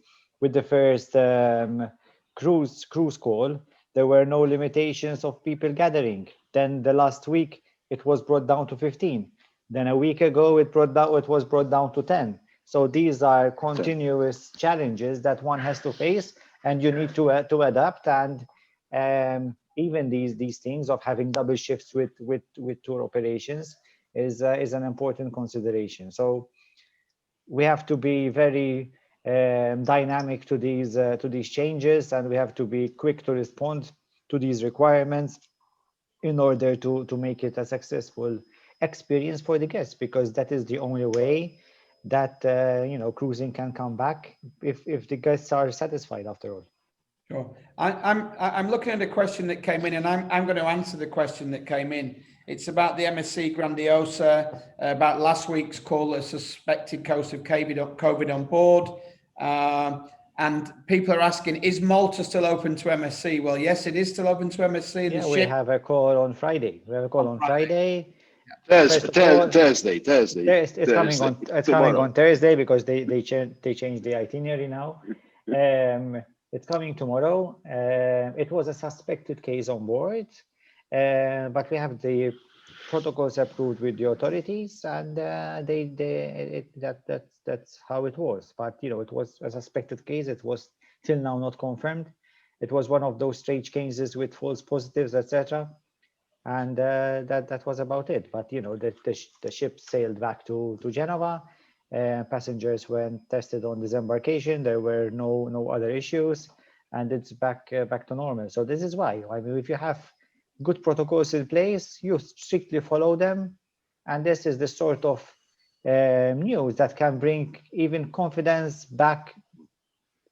cruise call, there were no limitations of people gathering. Then the last week it was brought down to 15. Then a week ago it was brought down to 10. So these are continuous challenges that one has to face, and you need to adapt. And even these things of having double shifts with tour operations is an important consideration. So we have to be very dynamic to these changes, and we have to be quick to respond to these requirements in order to make it a successful experience for the guests, because that is the only way that cruising can come back if the guests are satisfied after all. Sure. I'm looking at a question that came in, and I'm going to answer the question that came in. It's about the MSC Grandiosa, about last week's call, a suspected case of COVID on board. And people are asking, is Malta still open to MSC? Well, yes, it is still open to MSC. Yeah, we have a call on Friday. Thursday. It's coming on Thursday because they changed the itinerary now. It's coming tomorrow. It was a suspected case on board, but we have the protocols approved with the authorities, and that's how it was. But it was a suspected case. It was till now not confirmed. It was one of those strange cases with false positives, etc. And that was about it. But the ship sailed back to Genova. Passengers were tested on disembarkation. There were no other issues, and it's back to normal. So this is why. I mean, if you have good protocols in place, you strictly follow them, and this is the sort of news that can bring even confidence back.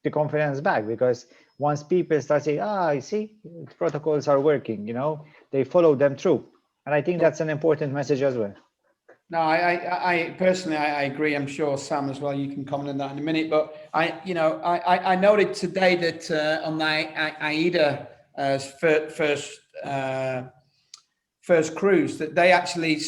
Because once people start saying, I see, protocols are working, they follow them through. And I think that's an important message as well. No, I personally, I agree. I'm sure Sam as well, you can comment on that in a minute. But I noted today that on the AIDA first cruise, that they actually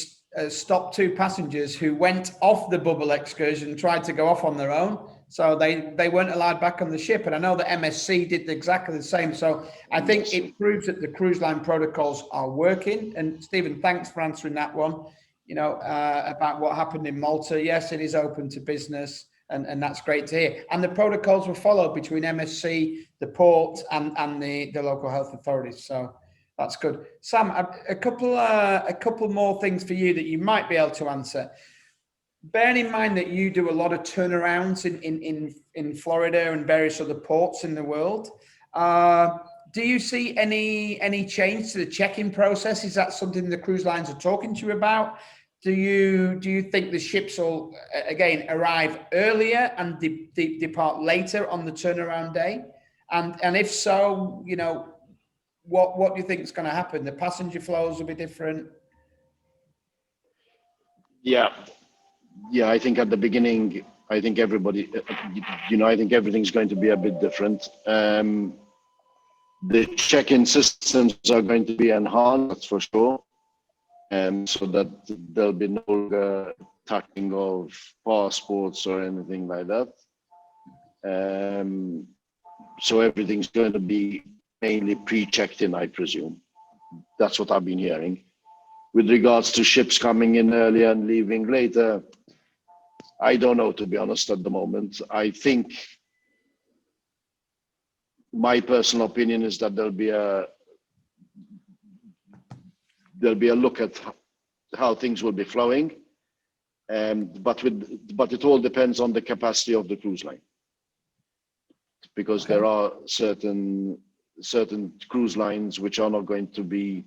stopped 2 passengers who went off the bubble excursion and tried to go off on their own. So they weren't allowed back on the ship. And I know that MSC did exactly the same. So I think it proves that the cruise line protocols are working. And Stephen, thanks for answering that one, about what happened in Malta. Yes, it is open to business, and that's great to hear. And the protocols were followed between MSC, the port, and the local health authorities. So that's good. Sam, a couple more things for you that you might be able to answer. Bearing in mind that you do a lot of turnarounds in Florida and various other ports in the world, do you see any change to the check-in process? Is that something the cruise lines are talking to you about? Do you think the ships will again arrive earlier and depart later on the turnaround day? And if so, what do you think is going to happen? The passenger flows will be different. Yeah, I think at the beginning, I think everybody, I think everything's going to be a bit different. The check-in systems are going to be enhanced, that's for sure. So that there'll be no tracking of passports or anything like that. So everything's going to be mainly pre-checked in, I presume. That's what I've been hearing. With regards to ships coming in earlier and leaving later, I don't know, to be honest, at the moment. I think my personal opinion is that there'll be a look at how things will be flowing, but it all depends on the capacity of the cruise line, because there are certain cruise lines which are not going to be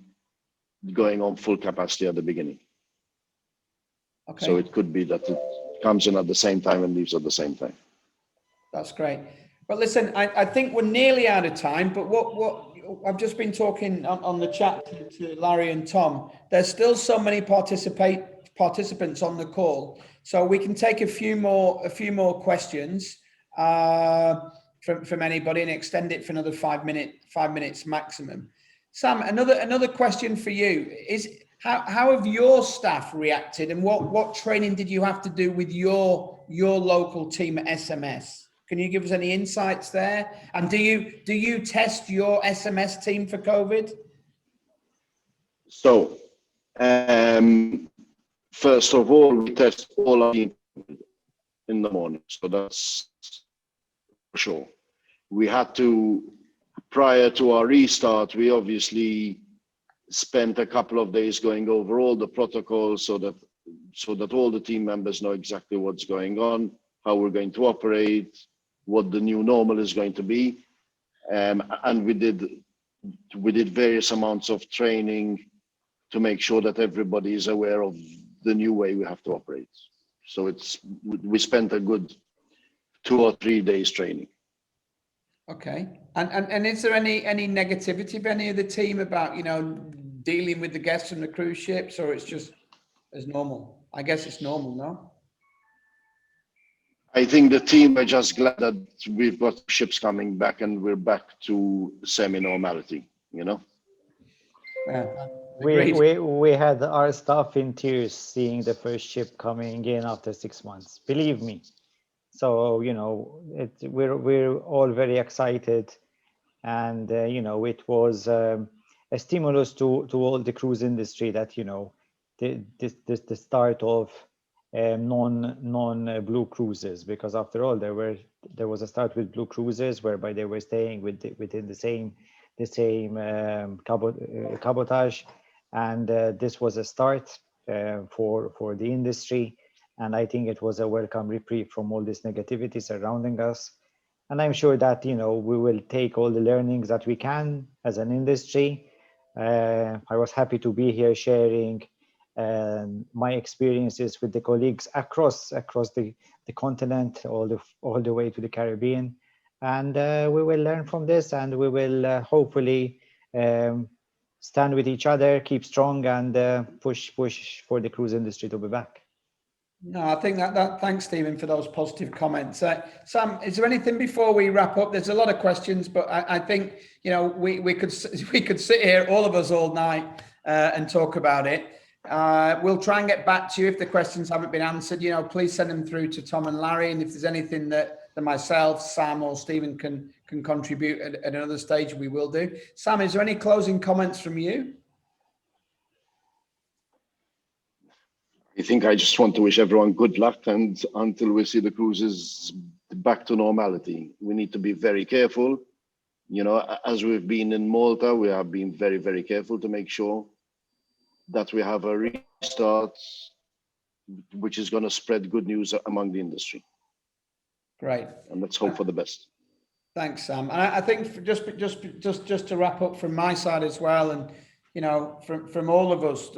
going on full capacity at the beginning. Okay. So it could be that it comes in at the same time and leaves at the same time. That's great. But listen, I think we're nearly out of time, but what I've just been talking on the chat to Larry and Tom. There's still so many participants on the call, so we can take a few more questions from anybody and extend it for another 5 minutes maximum. Sam, another question for you is how have your staff reacted, and what training did you have to do with your local team at SMS? Can you give us any insights there? And do you test your SMS team for COVID? So, first of all, we test all our team in the morning. So that's for sure. We had to, prior to our restart, we obviously spent a couple of days going over all the protocols so that all the team members know exactly what's going on, how we're going to operate, what the new normal is going to be. And we did various amounts of training to make sure that everybody is aware of the new way we have to operate. So we spent a good 2 or 3 days training. Okay. And is there any negativity of any of the team about, dealing with the guests on the cruise ships, or it's just as normal? I guess it's normal, no? I think the team are just glad that we've got ships coming back and we're back to semi-normality, Yeah. We had our staff in tears seeing the first ship coming in after 6 months. Believe me. So we're all very excited, and it was a stimulus to all the cruise industry that the start of non blue cruises, because after all there was a start with blue cruises whereby they were staying within the same cabotage, and this was a start for the industry, and I think it was a welcome reprieve from all this negativity surrounding us. And I'm sure that we will take all the learnings that we can as an industry. I was happy to be here sharing my experiences with the colleagues across the continent, all the way to the Caribbean, and we will learn from this, and we will hopefully stand with each other, keep strong, and push for the cruise industry to be back. No, I think that thanks, Stephen, for those positive comments. Sam, is there anything before we wrap up? There's a lot of questions, but I think we could sit here, all of us, all night and talk about it. We'll try and get back to you if the questions haven't been answered. Please send them through to Tom and Larry, and if there's anything that myself, Sam, or Stephen can contribute at another stage, we will do. Sam, is there any closing comments from you? I think I just want to wish everyone good luck, and until we see the cruises back to normality, we need to be very careful. As we've been in Malta, we have been very, very careful to make sure that we have a restart which is going to spread good news among the industry. Great. And let's hope for the best. Thanks, Sam. And I think just to wrap up from my side as well, and from all of us,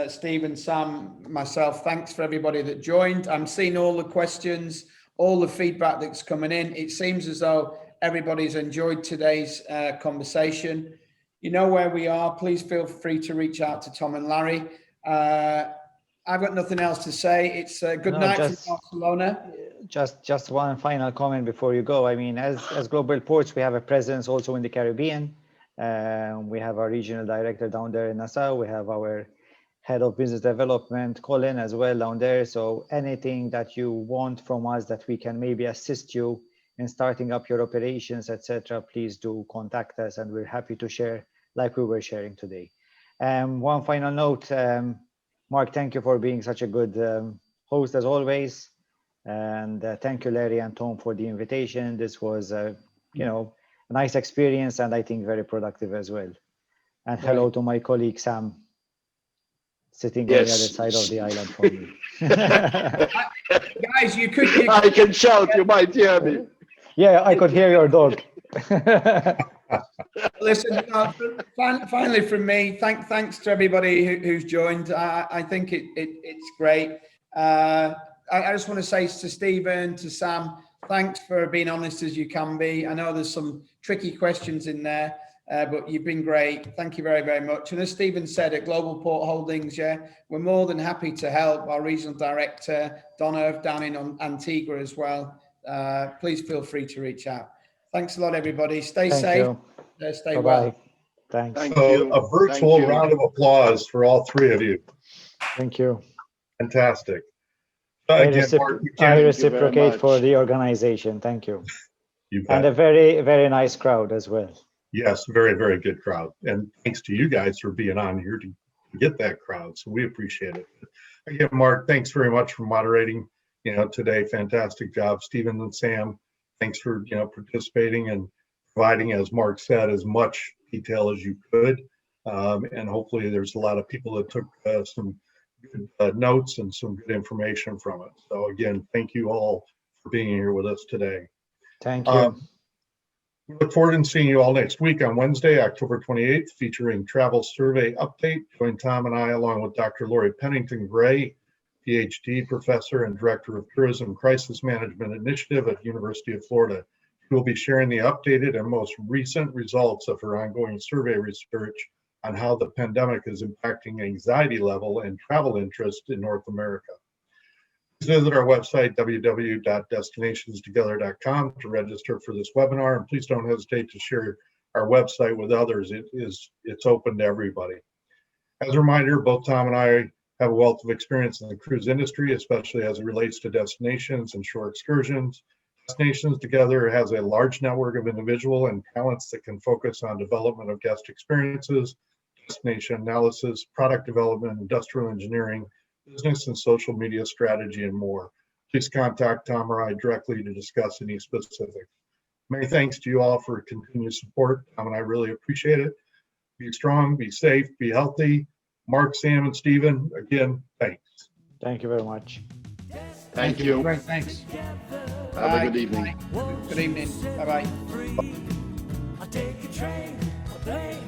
Stephen, Sam, myself, thanks for everybody that joined. I'm seeing all the questions, all the feedback that's coming in. It seems as though everybody's enjoyed today's conversation. You know where we are. Please feel free to reach out to Tom and Larry. I've got nothing else to say. It's a good night from Barcelona. Just one final comment before you go. I mean, as Global Ports, we have a presence also in the Caribbean. We have our regional director down there in Nassau. We have our head of business development, Colin, as well down there. So anything that you want from us that we can maybe assist you in starting up your operations, etc., please do contact us, and we're happy to share like we were sharing today. One final note, Mark, thank you for being such a good host as always. And thank you, Larry and Tom, for the invitation. This was, a nice experience, and I think very productive as well. And hello to my colleague, Sam, sitting on the other side of the island from me. Guys, you could. I can shout, you might hear me. Yeah, I could hear your dog. Listen, finally from me, thanks to everybody who's joined. I think it's great. I just want to say to Stephen, to Sam, thanks for being honest as you can be. I know there's some tricky questions in there, but you've been great. Thank you very, very much. And as Stephen said, at Global Port Holdings, we're more than happy to help. Our regional director, Donna, down in Antigua as well. Please feel free to reach out. Thanks a lot, everybody. Stay safe. Stay Bye-bye. well. Thanks. So a virtual round of applause for all three of you. Thank you. Fantastic. I Again, Mark, reciprocate for the organization. Thank you. you bet. And a very, very nice crowd as well. Yes, very, very good crowd. And thanks to you guys for being on here to get that crowd. So we appreciate it. Again, Mark, thanks very much for moderating, today. Fantastic job. Stephen and Sam, thanks for, participating and providing, as Mark said, as much detail as you could. And hopefully there's a lot of people that took some good notes and some good information from it. So again, thank you all for being here with us today. Thank you. We look forward to seeing you all next week on Wednesday, October 28th, featuring Travel Survey Update. Join Tom and I, along with Dr. Lori Pennington-Gray, PhD professor and director of Tourism Crisis Management Initiative at University of Florida, who will be sharing the updated and most recent results of her ongoing survey research on how the pandemic is impacting anxiety level and travel interest in North America. Please visit our website, www.destinationstogether.com, to register for this webinar, and please don't hesitate to share our website with others. It's open to everybody. As a reminder, both Tom and I have a wealth of experience in the cruise industry, especially as it relates to destinations and shore excursions. Destinations Together has a large network of individual and talents that can focus on development of guest experiences, destination analysis, product development, industrial engineering, business and social media strategy, and more. Please contact Tom or I directly to discuss any specifics. Many thanks to you all for continued support. Tom and I really appreciate it. Be strong, be safe, be healthy. Mark, Sam, and Stephen, again, thanks. Thank you very much. Thank you. Great, thanks. Have a good evening. Good evening. Bye-bye. I take a train, a plane,